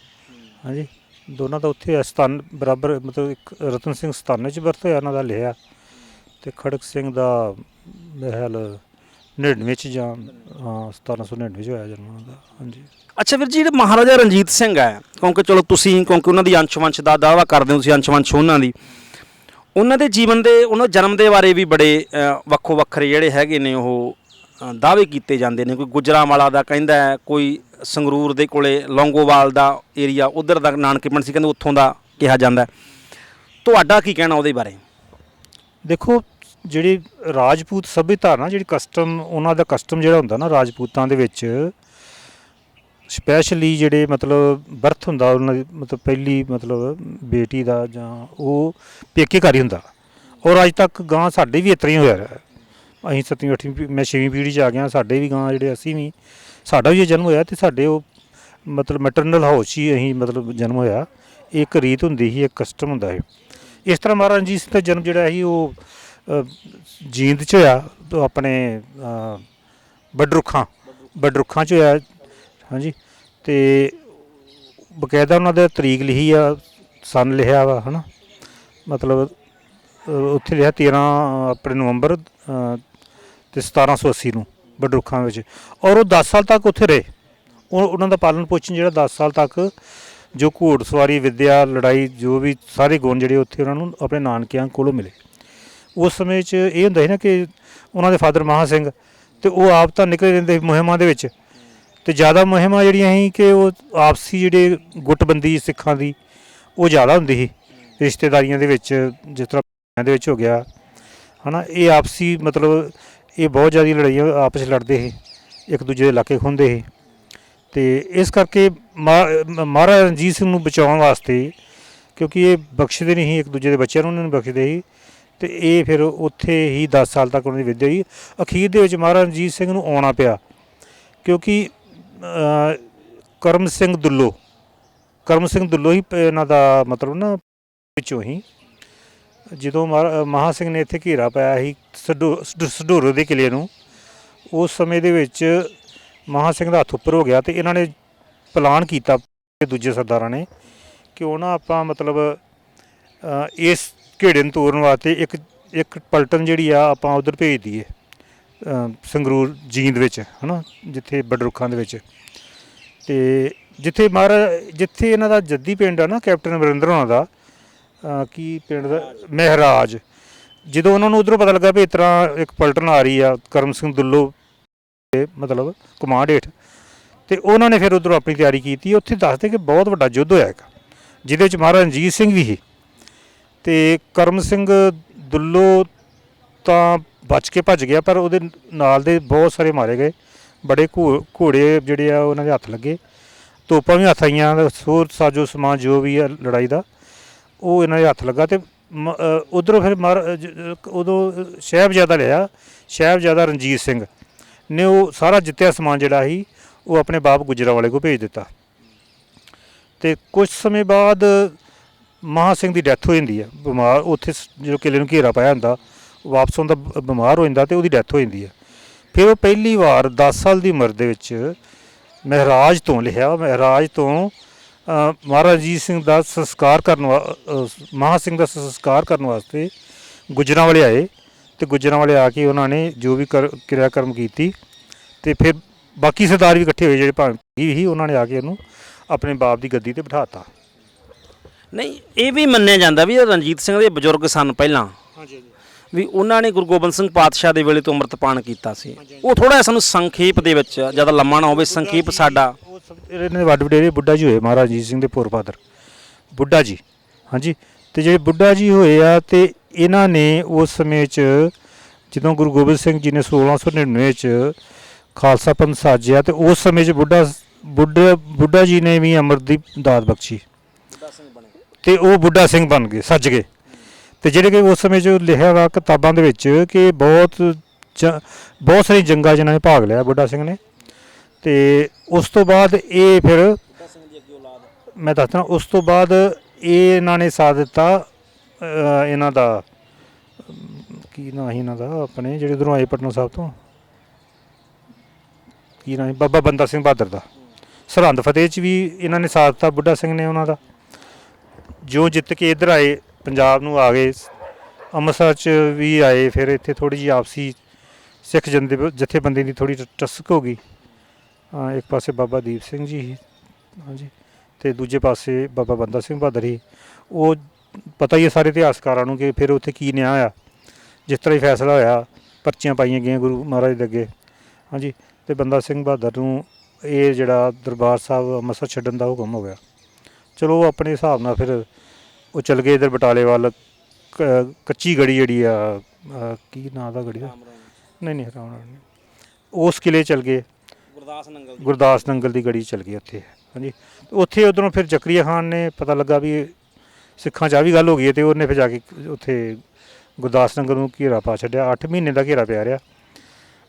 ਹਾਂਜੀ, ਦੋਨਾਂ ਦਾ ਉੱਥੇ ਹੋਇਆ, ਸਤਾਨ ਬਰਾਬਰ, ਮਤਲਬ ਇੱਕ ਰਤਨ ਸਿੰਘ 97 'ਚ ਬਰਥ ਹੋਇਆ ਉਹਨਾਂ ਦਾ ਲਿਆ, ਤੇ ਖੜਕ ਸਿੰਘ ਦਾ ਮੇਰੇ ਖਿਆਲ 99 'ਚ ਜਾਂ 1799 'ਚ ਹੋਇਆ ਜਨਮ ਉਹਨਾਂ ਦਾ। ਹਾਂਜੀ। ਅੱਛਾ ਵੀਰ ਜੀ, ਜਿਹੜੇ ਮਹਾਰਾਜਾ ਰਣਜੀਤ ਸਿੰਘ ਹੈ, ਕਿਉਂਕਿ ਚਲੋ ਤੁਸੀਂ, ਕਿਉਂਕਿ ਉਹਨਾਂ ਦੀ ਅੰਸ਼-ਵੰਸ਼ ਦਾ ਦਾਅਵਾ ਕਰਦੇ ਹੋ ਤੁਸੀਂ, ਅੰਸ਼-ਵੰਸ਼ ਉਹਨਾਂ ਦੀ, ਉਹਨਾਂ ਦੇ ਜੀਵਨ ਦੇ, ਉਹਨਾਂ ਜਨਮ ਦੇ ਬਾਰੇ ਵੀ ਬੜੇ ਵੱਖੋ ਵੱਖਰੇ ਜਿਹੜੇ ਹੈਗੇ ਨੇ ਉਹ ਦਾਅਵੇ ਕੀਤੇ ਜਾਂਦੇ ਨੇ। ਕੋਈ ਗੁਜਰਾਂਵਾਲਾ ਦਾ ਕਹਿੰਦਾ ਹੈ, ਕੋਈ ਸੰਗਰੂਰ ਦੇ ਕੋਲੇ ਲੌਂਗੋਵਾਲ ਦਾ ਏਰੀਆ ਉਧਰ ਦਾ ਨਾਨਕੇ ਪਿੰਡ ਸੀ, ਕਹਿੰਦੇ ਉੱਥੋਂ ਦਾ ਕਿਹਾ ਜਾਂਦਾ। ਤੁਹਾਡਾ ਕੀ ਕਹਿਣਾ ਉਹਦੇ ਬਾਰੇ? ਦੇਖੋ, ਜਿਹੜੀ ਰਾਜਪੂਤ ਸੱਭਿਅਤਾ ਨਾ, ਜਿਹੜੀ ਕਸਟਮ, ਉਹਨਾਂ ਦਾ ਕਸਟਮ ਜਿਹੜਾ ਹੁੰਦਾ ਨਾ ਰਾਜਪੂਤਾਂ ਦੇ ਵਿੱਚ, ਸਪੈਸ਼ਲੀ ਜਿਹੜੇ ਮਤਲਬ ਬਰਥ ਹੁੰਦਾ ਉਹਨਾਂ ਦੀ, ਮਤਲਬ ਪਹਿਲੀ ਮਤਲਬ ਬੇਟੀ ਦਾ ਜਾਂ ਉਹ ਪੇਕੇ ਘਰ ਹੀ ਹੁੰਦਾ, ਔਰ ਅੱਜ ਤੱਕ ਗਾਂ ਸਾਡੇ ਵੀ ਇਸ ਤਰ੍ਹਾਂ ਹੀ ਹੋਇਆ ਰਿਹਾ। ਅਸੀਂ 7ਵੀਂ 8ਵੀਂ ਮੈਂ 6ਵੀਂ ਪੀੜ੍ਹੀ 'ਚ ਆ ਗਿਆ, ਸਾਡੇ ਵੀ ਗਾਂ ਜਿਹੜੇ ਅਸੀਂ ਵੀ, ਸਾਡਾ ਵੀ ਜਨਮ ਹੋਇਆ ਤੇ ਸਾਡੇ ਉਹ ਮਤਲਬ ਮੈਟਰਨਲ ਹਾਊਸ 'ਚ ਹੀ ਅਸੀਂ ਮਤਲਬ ਜਨਮ ਹੋਇਆ। ਇੱਕ ਰੀਤ ਹੁੰਦੀ ਸੀ, ਇੱਕ ਕਸਟਮ ਹੁੰਦਾ ਹੈ। ਇਸ ਤਰ੍ਹਾਂ ਮਹਾਰਾਜਾ ਰਣਜੀਤ ਸਿੰਘ ਦਾ ਜਨਮ ਜਿਹੜਾ ਸੀ ਉਹ ਜੀਂਦ 'ਚ ਹੋਇਆ, ਆਪਣੇ ਬਡਰੁੱਖਾਂ 'ਚ ਹੋਇਆ। ਹਾਂਜੀ, ਤੇ ਬਕਾਇਦਾ ਉਹਨਾਂ ਦਾ ਤਰੀਕ ਲਿਖੀ ਆ, ਸਨ ਲਿਖਿਆ ਵਾ ਹੈ ਨਾ, ਮਤਲਬ ਉੱਥੇ ਲਿਖਿਆ 13 ਆਪਣੇ ਨਵੰਬਰ ਤੇ 1780 ਨੂੰ ਬਡਰੁੱਖਾਂ ਵਿੱਚ, ਔਰ ਉਹ 10 ਸਾਲ ਤੱਕ ਉੱਥੇ ਰਹੇ। ਉਹਨਾਂ ਦਾ ਪਾਲਣ ਪੋਸ਼ਣ ਜਿਹੜਾ 10 ਸਾਲ ਤੱਕ, ਜੋ ਘੋੜ ਸਵਾਰੀ ਵਿੱਦਿਆ, ਲੜਾਈ, ਜੋ ਵੀ ਸਾਰੇ ਗੁਣ ਜਿਹੜੇ ਉੱਥੇ ਉਹਨਾਂ ਨੂੰ ਆਪਣੇ ਨਾਨਕਿਆਂ ਕੋਲੋਂ ਮਿਲੇ। ਉਸ ਸਮੇਂ 'ਚ ਇਹ ਹੁੰਦਾ ਸੀ ਨਾ ਕਿ ਉਹਨਾਂ ਦੇ ਫਾਦਰ ਮਹਾਂ ਸਿੰਘ, ਤੇ ਉਹ ਆਪ ਤਾਂ ਨਿਕਲੇ ਰਹਿੰਦੇ ਮੁਹਿੰਮਾਂ ਦੇ ਵਿੱਚ, ਤੇ ਜ਼ਿਆਦਾ ਮੁਹਿੰਮਾਂ ਜਿਹੜੀਆਂ ਸੀ ਕਿ ਉਹ ਆਪਸੀ ਜਿਹੜੇ ਗੁੱਟਬੰਦੀ ਸਿੱਖਾਂ ਦੀ ਉਹ ਜ਼ਿਆਦਾ ਹੁੰਦੀ ਸੀ ਰਿਸ਼ਤੇਦਾਰੀਆਂ ਦੇ ਵਿੱਚ, ਜਿਸ ਤਰ੍ਹਾਂ ਦੇ ਵਿੱਚ ਹੋ ਗਿਆ ਹੈ ਨਾ। ਇਹ ਆਪਸੀ ਮਤਲਬ ਇਹ ਬਹੁਤ ਜ਼ਿਆਦਾ ਲੜਾਈਆਂ ਆਪਸ 'ਚ ਲੜਦੇ ਸੀ, ਇੱਕ ਦੂਜੇ ਦੇ ਇਲਾਕੇ ਖੁੰਦੇ ਸੀ, ਤੇ ਇਸ ਕਰਕੇ ਮਹਾਰਾਜਾ ਰਣਜੀਤ ਸਿੰਘ ਨੂੰ ਬਚਾਉਣ ਵਾਸਤੇ, ਕਿਉਂਕਿ ਇਹ ਬਖਸ਼ਦੇ ਨਹੀਂ ਸੀ ਇੱਕ ਦੂਜੇ ਦੇ ਬੱਚਿਆਂ ਨੂੰ, ਉਹਨਾਂ ਨੂੰ ਬਖਸ਼ਦੇ ਸੀ, ਤੇ ਇਹ ਫਿਰ ਉੱਥੇ ਹੀ 10 ਸਾਲ ਤੱਕ ਉਹਨਾਂ ਦੀ ਵਿੱਦਿਆ ਹੋਈ। ਅਖੀਰ ਦੇ ਵਿੱਚ ਮਹਾਰਾਜਾ ਰਣਜੀਤ ਸਿੰਘ ਨੂੰ ਆਉਣਾ ਪਿਆ, ਕਿਉਂਕਿ ਕਰਮ ਸਿੰਘ ਦੁੱਲੋ ਹੀ ਇਹਨਾਂ ਦਾ ਮਤਲਬ ਨਾ ਵਿੱਚੋਂ ਹੀ, ਜਦੋਂ ਮਹਾਂ ਸਿੰਘ ਨੇ ਇੱਥੇ ਘੇਰਾ ਪਾਇਆ ਸੀ ਸਡੋਰੋ ਦੇ ਕਿਲੇ ਨੂੰ, ਉਸ ਸਮੇਂ ਦੇ ਵਿੱਚ ਮਹਾਂ ਸਿੰਘ ਦਾ ਹੱਥ ਉੱਪਰ ਹੋ ਗਿਆ, ਤੇ ਇਹਨਾਂ ਨੇ ਪਲਾਨ ਕੀਤਾ ਦੂਜੇ ਸਰਦਾਰਾਂ ਨੇ ਕਿ ਉਹ ਨਾ ਆਪਾਂ ਮਤਲਬ ਇਸ ਘੇੜੇ ਨੂੰ ਤੋੜਨ ਵਾਸਤੇ ਇੱਕ ਪਲਟਨ ਜਿਹੜੀ ਆ ਆਪਾਂ ਉਧਰ ਭੇਜ ਦਈਏ, ਸੰਗਰੂਰ ਜੀਂਦ ਵਿੱਚ ਹੈ ਨਾ, ਜਿੱਥੇ ਬਡਰੁੱਖਾਂ ਦੇ ਵਿੱਚ, ਤੇ ਜਿੱਥੇ ਜਿੱਥੇ ਇਹਨਾਂ ਦਾ ਜੱਦੀ ਪਿੰਡ ਆ ਨਾ ਕੈਪਟਨ ਅਮਰਿੰਦਰ ਹੋਣਾ ਦਾ, ਕੀ ਪਿੰਡ ਦਾ, ਮਹਿਰਾਜ। ਜਦੋਂ ਉਹਨਾਂ ਨੂੰ ਉੱਧਰੋਂ ਪਤਾ ਲੱਗਾ ਵੀ ਇਸ ਤਰ੍ਹਾਂ ਇੱਕ ਪਲਟਨ ਆ ਰਹੀ ਆ ਕਰਮ ਸਿੰਘ ਦੁੱਲੋ ਦੇ ਮਤਲਬ ਕਮਾਂਡ ਹੇਠ, ਤੇ ਉਹਨਾਂ ਨੇ ਫਿਰ ਉੱਧਰੋਂ ਆਪਣੀ ਤਿਆਰੀ ਕੀਤੀ। ਉੱਥੇ ਦੱਸਦੇ ਕਿ ਬਹੁਤ ਵੱਡਾ ਯੁੱਧ ਹੋਇਆ ਇੱਕ, ਜਿਹਦੇ ਵਿੱਚ ਮਹਾਰਾਜਾ ਰਣਜੀਤ ਸਿੰਘ ਵੀ ਸੀ, ਤੇ ਕਰਮ ਸਿੰਘ ਦੁੱਲੋ ਤਾਂ ਬਚ ਕੇ ਭੱਜ ਗਿਆ, ਪਰ ਉਹਦੇ ਨਾਲ ਦੇ ਬਹੁਤ ਸਾਰੇ ਮਾਰੇ ਗਏ। ਬੜੇ ਘੋੜੇ ਜਿਹੜੇ ਆ ਉਹਨਾਂ ਦੇ ਹੱਥ ਲੱਗੇ, ਤੋਪਾਂ ਵੀ ਹੱਥ ਆਈਆਂ, ਹੋਰ ਸਾਜੋ ਸਮਾਨ ਜੋ ਵੀ ਆ ਲੜਾਈ ਦਾ ਉਹ ਇਹਨਾਂ ਦੇ ਹੱਥ ਲੱਗਾ। ਤੇ ਉੱਧਰੋਂ ਫਿਰ ਉਦੋਂ ਸਾਹਿਬਜ਼ਾਦਾ ਰਣਜੀਤ ਸਿੰਘ ਨੇ ਉਹ ਸਾਰਾ ਜਿੱਤਿਆ ਸਮਾਨ ਜਿਹੜਾ ਸੀ ਉਹ ਆਪਣੇ ਬਾਪ ਗੁਜਰਾਂਵਾਲੇ ਕੋਲ ਭੇਜ ਦਿੱਤਾ। ਤੇ ਕੁਝ ਸਮੇਂ ਬਾਅਦ ਮਹਾਂ ਸਿੰਘ ਦੀ ਡੈਥ ਹੋ ਜਾਂਦੀ ਹੈ, ਬਿਮਾਰ, ਉੱਥੇ ਜਦੋਂ ਕਿਲੇ ਨੂੰ ਘੇਰਾ ਪਾਇਆ ਹੁੰਦਾ, ਵਾਪਸ ਆਉਂਦਾ ਬਿਮਾਰ ਹੋ ਜਾਂਦਾ, ਤੇ ਉਹਦੀ ਡੈਥ ਹੋ ਜਾਂਦੀ ਹੈ। ਫਿਰ ਉਹ ਪਹਿਲੀ ਵਾਰ 10 ਸਾਲ ਦੀ ਉਮਰ ਦੇ ਵਿੱਚ ਮਹਿਰਾਜ ਤੋਂ ਮਹਾਰਾਜਾ ਰਣਜੀਤ ਸਿੰਘ ਦਾ ਸੰਸਕਾਰ ਕਰਨ ਮਹਾਂ ਸਿੰਘ ਦਾ ਸੰਸਕਾਰ ਕਰਨ ਵਾਸਤੇ ਗੁਜਰਾਂਵਾਲੇ ਆਏ, ਤੇ ਗੁਜਰਾਂਵਾਲੇ ਆ ਕੇ ਉਹਨਾਂ ਨੇ ਜੋ ਵੀ ਕਿਰਿਆ ਕਰਮ ਕੀਤੀ, ਤੇ ਫਿਰ ਬਾਕੀ ਸਰਦਾਰ ਵੀ ਇਕੱਠੇ ਹੋਏ ਜਿਹੜੇ ਭਾਵੇਂ ਹੀ, ਉਹਨਾਂ ਨੇ ਆ ਕੇ ਉਹਨੂੰ ਆਪਣੇ ਬਾਪ ਦੀ ਗੱਦੀ 'ਤੇ ਬਿਠਾਤਾ। ਨਹੀਂ, ਇਹ ਵੀ ਮੰਨਿਆ ਜਾਂਦਾ ਵੀ ਰਣਜੀਤ ਸਿੰਘ ਦੇ ਬਜ਼ੁਰਗ ਸਨ ਪਹਿਲਾਂ, ਵੀ ਉਹਨਾਂ ਨੇ ਗੁਰੂ ਗੋਬਿੰਦ ਸਿੰਘ ਪਾਤਸ਼ਾਹ ਦੇ ਵੇਲੇ ਤੋਂ ਅੰਮ੍ਰਿਤਪਾਨ ਕੀਤਾ ਸੀ। ਉਹ ਥੋੜ੍ਹਾ ਸਾਨੂੰ ਸੰਖੇਪ ਦੇ ਵਿੱਚ, ਜ਼ਿਆਦਾ ਲੰਮਾ ਨਾ ਹੋਵੇ, ਸੰਖੇਪ ਸਾਡਾ। ਇਹਨੇ ਵੱਡ ਵਡੇਰੇ ਬੁੱਢਾ ਜੀ ਹੋਏ ਮਹਾਰਾਜਾ ਰਣਜੀਤ ਸਿੰਘ ਦੇ ਫਾਦਰ ਬੁੱਢਾ ਜੀ। ਹਾਂਜੀ, ਤੇ ਜਿਹੜੇ ਬੁੱਢਾ ਜੀ ਹੋਏ ਆ, ਤੇ ਇਹਨਾਂ ਨੇ ਉਸ ਸਮੇਂ 'ਚ ਜਦੋਂ ਗੁਰੂ ਗੋਬਿੰਦ ਸਿੰਘ ਜੀ ਨੇ 1699 'ਚ ਖਾਲਸਾ ਪੰਥ ਸਾਜਿਆ, ਤੇ ਉਸ ਸਮੇਂ 'ਚ ਬੁੱਢਾ ਜੀ ਨੇ ਵੀ ਅੰਮ੍ਰਿਤ ਦੀ ਦਾਤ ਬਖਸ਼ੀ, ਤੇ ਉਹ ਬੁੱਢਾ ਸਿੰਘ ਬਣ ਗਏ, ਸੱਜ ਗਏ। ਤੇ ਜਿਹੜੇ ਕਿ ਉਸ ਸਮੇਂ 'ਚ ਲਿਖਿਆ ਵਾ ਕਿਤਾਬਾਂ ਦੇ ਵਿੱਚ ਕਿ ਬਹੁਤ ਸਾਰੀ ਜੰਗਾਂ 'ਚ ਇਹਨਾਂ ਨੇ ਭਾਗ ਲਿਆ ਬੁੱਢਾ ਸਿੰਘ ਨੇ, ਤੇ ਉਸ ਤੋਂ ਬਾਅਦ ਇਹ ਫਿਰ ਮੈਂ ਦੱਸਦਾ ਉਸ ਤੋਂ ਬਾਅਦ ਇਹ ਇਹਨਾਂ ਨੇ ਸਾਥ ਦਿੱਤਾ ਇਹਨਾਂ ਦਾ ਕੀ ਨਾਂ ਸੀ ਇਹਨਾਂ ਦਾ ਆਪਣੇ ਜਿਹੜੇ ਉਧਰੋਂ ਆਏ ਪਟਨਾ ਸਾਹਿਬ ਤੋਂ ਕੀ ਨਾਂ ਸੀ ਬਾਬਾ ਬੰਦਾ ਸਿੰਘ ਬਹਾਦਰ ਦਾ ਸਰਹੰਦ ਫਤਿਹ 'ਚ ਵੀ ਇਹਨਾਂ ਨੇ ਸਾਥ ਦਿੱਤਾ ਬੁੱਢਾ ਸਿੰਘ ਨੇ ਉਹਨਾਂ ਦਾ ਜੋ ਜਿੱਤ ਕੇ ਇੱਧਰ ਆਏ ਪੰਜਾਬ ਨੂੰ ਆ ਗਏ ਅੰਮ੍ਰਿਤਸਰ 'ਚ ਵੀ ਆਏ ਫਿਰ ਇੱਥੇ ਥੋੜ੍ਹੀ ਜਿਹੀ ਆਪਸੀ ਸਿੱਖ ਜਥੇਬੰਦੀ ਦੀ ਥੋੜ੍ਹੀ ਟਸਕ ਹੋ ਗਈ ਇੱਕ ਪਾਸੇ ਬਾਬਾ ਦੀਪ ਸਿੰਘ ਜੀ ਸੀ ਹਾਂਜੀ ਅਤੇ ਦੂਜੇ ਪਾਸੇ ਬਾਬਾ ਬੰਦਾ ਸਿੰਘ ਬਹਾਦਰ ਸੀ ਉਹ ਪਤਾ ਹੀ ਹੈ ਸਾਰੇ ਇਤਿਹਾਸਕਾਰਾਂ ਨੂੰ ਕਿ ਫਿਰ ਉੱਥੇ ਕੀ ਨਿਆਂ ਹੋਇਆ ਜਿਸ ਤਰ੍ਹਾਂ ਹੀ ਫੈਸਲਾ ਹੋਇਆ ਪਰਚੀਆਂ ਪਾਈਆਂ ਗਈਆਂ ਗੁਰੂ ਮਹਾਰਾਜ ਦੇ ਅੱਗੇ ਹਾਂਜੀ ਅਤੇ ਬੰਦਾ ਸਿੰਘ ਬਹਾਦਰ ਨੂੰ ਇਹ ਜਿਹੜਾ ਦਰਬਾਰ ਸਾਹਿਬ ਅੰਮ੍ਰਿਤਸਰ ਛੱਡਣ ਦਾ ਹੁਕਮ ਹੋ ਗਿਆ ਚਲੋ ਉਹ ਆਪਣੇ ਹਿਸਾਬ ਨਾਲ ਫਿਰ ਉਹ ਚੱਲ ਗਏ ਇੱਧਰ ਬਟਾਲੇ ਵੱਲ ਕੱਚੀ ਗੜੀ ਜਿਹੜੀ ਆ ਕੀ ਨਾਂ ਦਾ ਗੜੀ ਦਾ ਨਹੀਂ ਰਾਮਗੜ੍ਹ ਉਸ ਕਿਲੇ ਚੱਲ ਗਏ ਗੁਰਦਾਸ ਨੰਗਲ ਦੀ ਗੜੀ ਚੱਲ ਗਈ ਉੱਥੇ ਹਾਂਜੀ ਉੱਥੇ ਉੱਧਰੋਂ ਫਿਰ ਜ਼ਕਰੀਆ ਖਾਨ ਨੇ ਪਤਾ ਲੱਗਾ ਵੀ ਸਿੱਖਾਂ 'ਚ ਆ ਵੀ ਗੱਲ ਹੋ ਗਈ ਹੈ ਅਤੇ ਉਹਨੇ ਫਿਰ ਜਾ ਕੇ ਉੱਥੇ ਗੁਰਦਾਸ ਨੰਗਲ ਨੂੰ ਘੇਰਾ ਪਾ ਛੱਡਿਆ 8 ਮਹੀਨੇ ਦਾ ਘੇਰਾ ਪਿਆ ਰਿਹਾ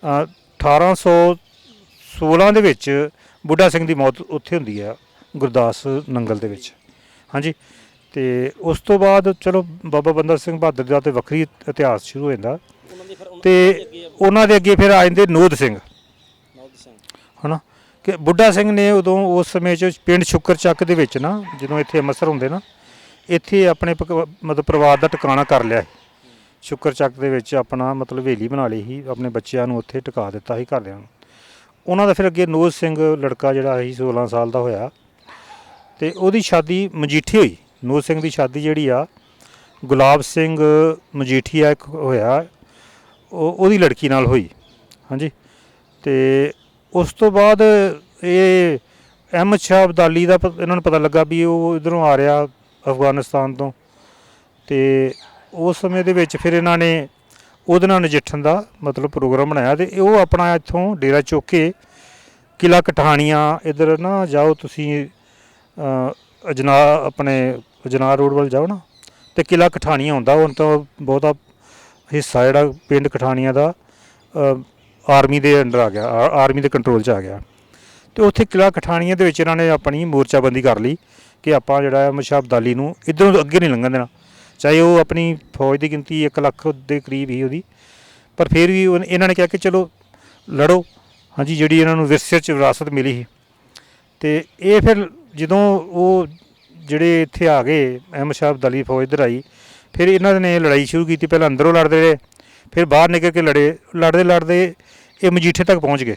1816 ਦੇ ਵਿੱਚ ਬੁੱਢਾ ਸਿੰਘ ਦੀ ਮੌਤ ਉੱਥੇ ਹੁੰਦੀ ਆ ਗੁਰਦਾਸ ਨੰਗਲ ਦੇ ਵਿੱਚ ਹਾਂਜੀ ਅਤੇ ਉਸ ਤੋਂ ਬਾਅਦ ਚਲੋ ਬਾਬਾ ਬੰਦਾ ਸਿੰਘ ਬਹਾਦਰ ਦਾ ਤਾਂ ਵੱਖਰੀ ਇਤਿਹਾਸ ਸ਼ੁਰੂ ਹੋ ਜਾਂਦਾ ਅਤੇ ਉਹਨਾਂ ਦੇ ਅੱਗੇ ਫਿਰ ਆ ਜਾਂਦੇ ਨੋਧ ਸਿੰਘ ਹੈ ਨਾ ਕਿ ਬੁੱਢਾ ਸਿੰਘ ਨੇ ਉਦੋਂ ਉਸ ਸਮੇਂ 'ਚ ਪਿੰਡ ਸ਼ੁਕਰ ਚੱਕ ਦੇ ਵਿੱਚ ਨਾ ਜਦੋਂ ਇੱਥੇ ਅੰਮ੍ਰਿਤਸਰ ਹੁੰਦੇ ਨਾ ਇੱਥੇ ਆਪਣੇ ਮਤਲਬ ਪਰਿਵਾਰ ਦਾ ਟਿਕਾਣਾ ਕਰ ਲਿਆ ਸ਼ੁਕਰ ਚੱਕ ਦੇ ਵਿੱਚ ਆਪਣਾ ਮਤਲਬ ਹਵੇਲੀ ਬਣਾ ਲਈ ਸੀ ਆਪਣੇ ਬੱਚਿਆਂ ਨੂੰ ਉੱਥੇ ਟਿਕਾ ਦਿੱਤਾ ਸੀ ਘਰਦਿਆਂ ਨੂੰ ਉਹਨਾਂ ਦਾ ਫਿਰ ਅੱਗੇ ਨੋਧ ਸਿੰਘ ਲੜਕਾ ਜਿਹੜਾ ਸੀ 16 ਸਾਲ ਦਾ ਹੋਇਆ ਅਤੇ ਉਹਦੀ ਸ਼ਾਦੀ ਮਜੀਠੀ ਹੋਈ ਨੋਧ ਸਿੰਘ ਦੀ ਸ਼ਾਦੀ ਜਿਹੜੀ ਆ ਗੁਲਾਬ ਸਿੰਘ ਮਜੀਠੀਆ ਇੱਕ ਹੋਇਆ ਉਹਦੀ ਲੜਕੀ ਨਾਲ ਹੋਈ ਹਾਂਜੀ ਅਤੇ ਉਸ ਤੋਂ ਬਾਅਦ ਇਹ ਅਹਿਮਦ ਸ਼ਾਹ ਅਬਦਾਲੀ ਦਾ ਇਹਨਾਂ ਨੂੰ ਪਤਾ ਲੱਗਾ ਵੀ ਉਹ ਇੱਧਰੋਂ ਆ ਰਿਹਾ ਅਫਗਾਨਿਸਤਾਨ ਤੋਂ ਅਤੇ ਉਸ ਸਮੇਂ ਦੇ ਵਿੱਚ ਫਿਰ ਇਹਨਾਂ ਨੇ ਉਹਦੇ ਨਾਲ ਨਜਿੱਠਣ ਦਾ ਮਤਲਬ ਪ੍ਰੋਗਰਾਮ ਬਣਾਇਆ ਅਤੇ ਉਹ ਆਪਣਾ ਇੱਥੋਂ ਡੇਰਾ ਚੁੱਕ ਕੇ ਕਿਲ੍ਹਾ ਕਠਾਣੀਆਂ ਇੱਧਰ ਨਾ ਜਾਓ ਤੁਸੀਂ ਅਜਨਾਰ ਰੋਡ ਵੱਲ ਜਾਓ ਨਾ ਅਤੇ ਕਿਲ੍ਹਾ ਕਠਾਣੀਆਂ ਹੁੰਦਾ ਹੁਣ ਤਾਂ ਬਹੁਤਾ ਹਿੱਸਾ ਜਿਹੜਾ ਪਿੰਡ ਕਠਾਣੀਆਂ ਦਾ ਆਰਮੀ ਦੇ ਅੰਡਰ ਆ ਗਿਆ ਆਰਮੀ ਦੇ ਕੰਟਰੋਲ 'ਚ ਆ ਗਿਆ ਅਤੇ ਉੱਥੇ ਕਿਲ੍ਹਾ ਕਠਾਣੀਆਂ ਦੇ ਵਿੱਚ ਇਹਨਾਂ ਨੇ ਆਪਣੀ ਮੋਰਚਾਬੰਦੀ ਕਰ ਲਈ ਕਿ ਆਪਾਂ ਜਿਹੜਾ ਅਹਿਮਦ ਸ਼ਾਹ ਅਬਦਾਲੀ ਨੂੰ ਇੱਧਰੋਂ ਅੱਗੇ ਨਹੀਂ ਲੰਘਣ ਦੇਣਾ ਚਾਹੇ ਉਹ ਆਪਣੀ ਫੌਜ ਦੀ ਗਿਣਤੀ 1 ਲੱਖ ਦੇ ਕਰੀਬ ਹੀ ਉਹਦੀ ਪਰ ਫਿਰ ਵੀ ਇਹਨਾਂ ਨੇ ਕਿਹਾ ਕਿ ਚਲੋ ਲੜੋ ਹਾਂਜੀ ਜਿਹੜੀ ਇਹਨਾਂ ਨੂੰ ਵਿਰਸੇ 'ਚ ਵਿਰਾਸਤ ਮਿਲੀ ਸੀ ਅਤੇ ਇਹ ਫਿਰ ਜਦੋਂ ਉਹ ਜਿਹੜੇ ਇੱਥੇ ਆ ਗਏ ਅਹਿਮਦ ਸ਼ਾਹ ਅਬਦਾਲੀ ਦੀ ਫੌਜ ਇੱਧਰ ਆਈ ਫਿਰ ਇਹਨਾਂ ਨੇ ਲੜਾਈ ਸ਼ੁਰੂ ਕੀਤੀ ਪਹਿਲਾਂ ਅੰਦਰੋਂ ਲੜਦੇ ਰਹੇ ਫਿਰ ਬਾਹਰ ਨਿਕਲ ਕੇ ਲੜਦੇ ਇਹ ਮਜੀਠੇ ਤੱਕ ਪਹੁੰਚ ਗਏ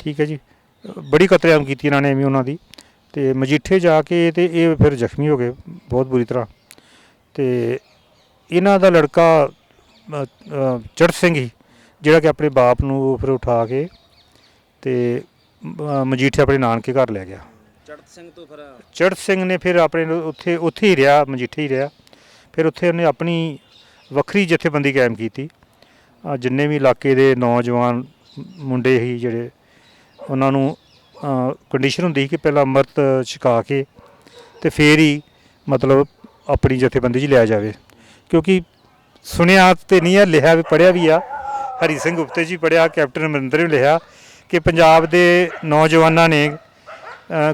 ਠੀਕ ਹੈ ਜੀ ਬੜੀ ਕਤਲੇਆਮ ਕੀਤੀ ਇਹਨਾਂ ਨੇ ਐਵੇਂ ਉਹਨਾਂ ਦੀ ਅਤੇ ਮਜੀਠੇ ਜਾ ਕੇ ਅਤੇ ਇਹ ਫਿਰ ਜ਼ਖਮੀ ਹੋ ਗਏ ਬਹੁਤ ਬੁਰੀ ਤਰ੍ਹਾਂ ਅਤੇ ਇਹਨਾਂ ਦਾ ਲੜਕਾ ਚੜ੍ਹਤ ਸਿੰਘ ਹੀ ਜਿਹੜਾ ਕਿ ਆਪਣੇ ਬਾਪ ਨੂੰ ਫਿਰ ਉਠਾ ਕੇ ਅਤੇ ਮਜੀਠੇ ਆਪਣੇ ਨਾਨਕੇ ਘਰ ਲੈ ਗਿਆ ਚੜ੍ਹਤ ਸਿੰਘ ਨੇ ਫਿਰ ਆਪਣੇ ਉੱਥੇ ਹੀ ਰਿਹਾ ਮਜੀਠੇ ਹੀ ਰਿਹਾ ਫਿਰ ਉੱਥੇ ਉਹਨੇ ਆਪਣੀ ਵੱਖਰੀ ਜਥੇਬੰਦੀ ਕਾਇਮ ਕੀਤੀ ਜਿੰਨੇ ਵੀ ਇਲਾਕੇ ਦੇ ਨੌਜਵਾਨ ਮੁੰਡੇ ਸੀ ਜਿਹੜੇ ਉਹਨਾਂ ਨੂੰ ਕੰਡੀਸ਼ਨ ਹੁੰਦੀ ਸੀ ਕਿ ਪਹਿਲਾਂ ਅੰਮ੍ਰਿਤ ਛਕਾ ਕੇ ਅਤੇ ਫਿਰ ਹੀ ਮਤਲਬ ਆਪਣੀ ਜਥੇਬੰਦੀ 'ਚ ਲਿਆ ਜਾਵੇ ਕਿਉਂਕਿ ਸੁਣਿਆ ਤਾਂ ਨਹੀਂ ਆ ਲਿਖਿਆ ਵੀ ਪੜ੍ਹਿਆ ਵੀ ਆ ਹਰੀ ਸਿੰਘ ਗੁਪਤੇ ਜੀ ਪੜ੍ਹਿਆ ਕੈਪਟਨ ਅਮਰਿੰਦਰ ਨੇ ਲਿਖਿਆ ਕਿ ਪੰਜਾਬ ਦੇ ਨੌਜਵਾਨਾਂ ਨੇ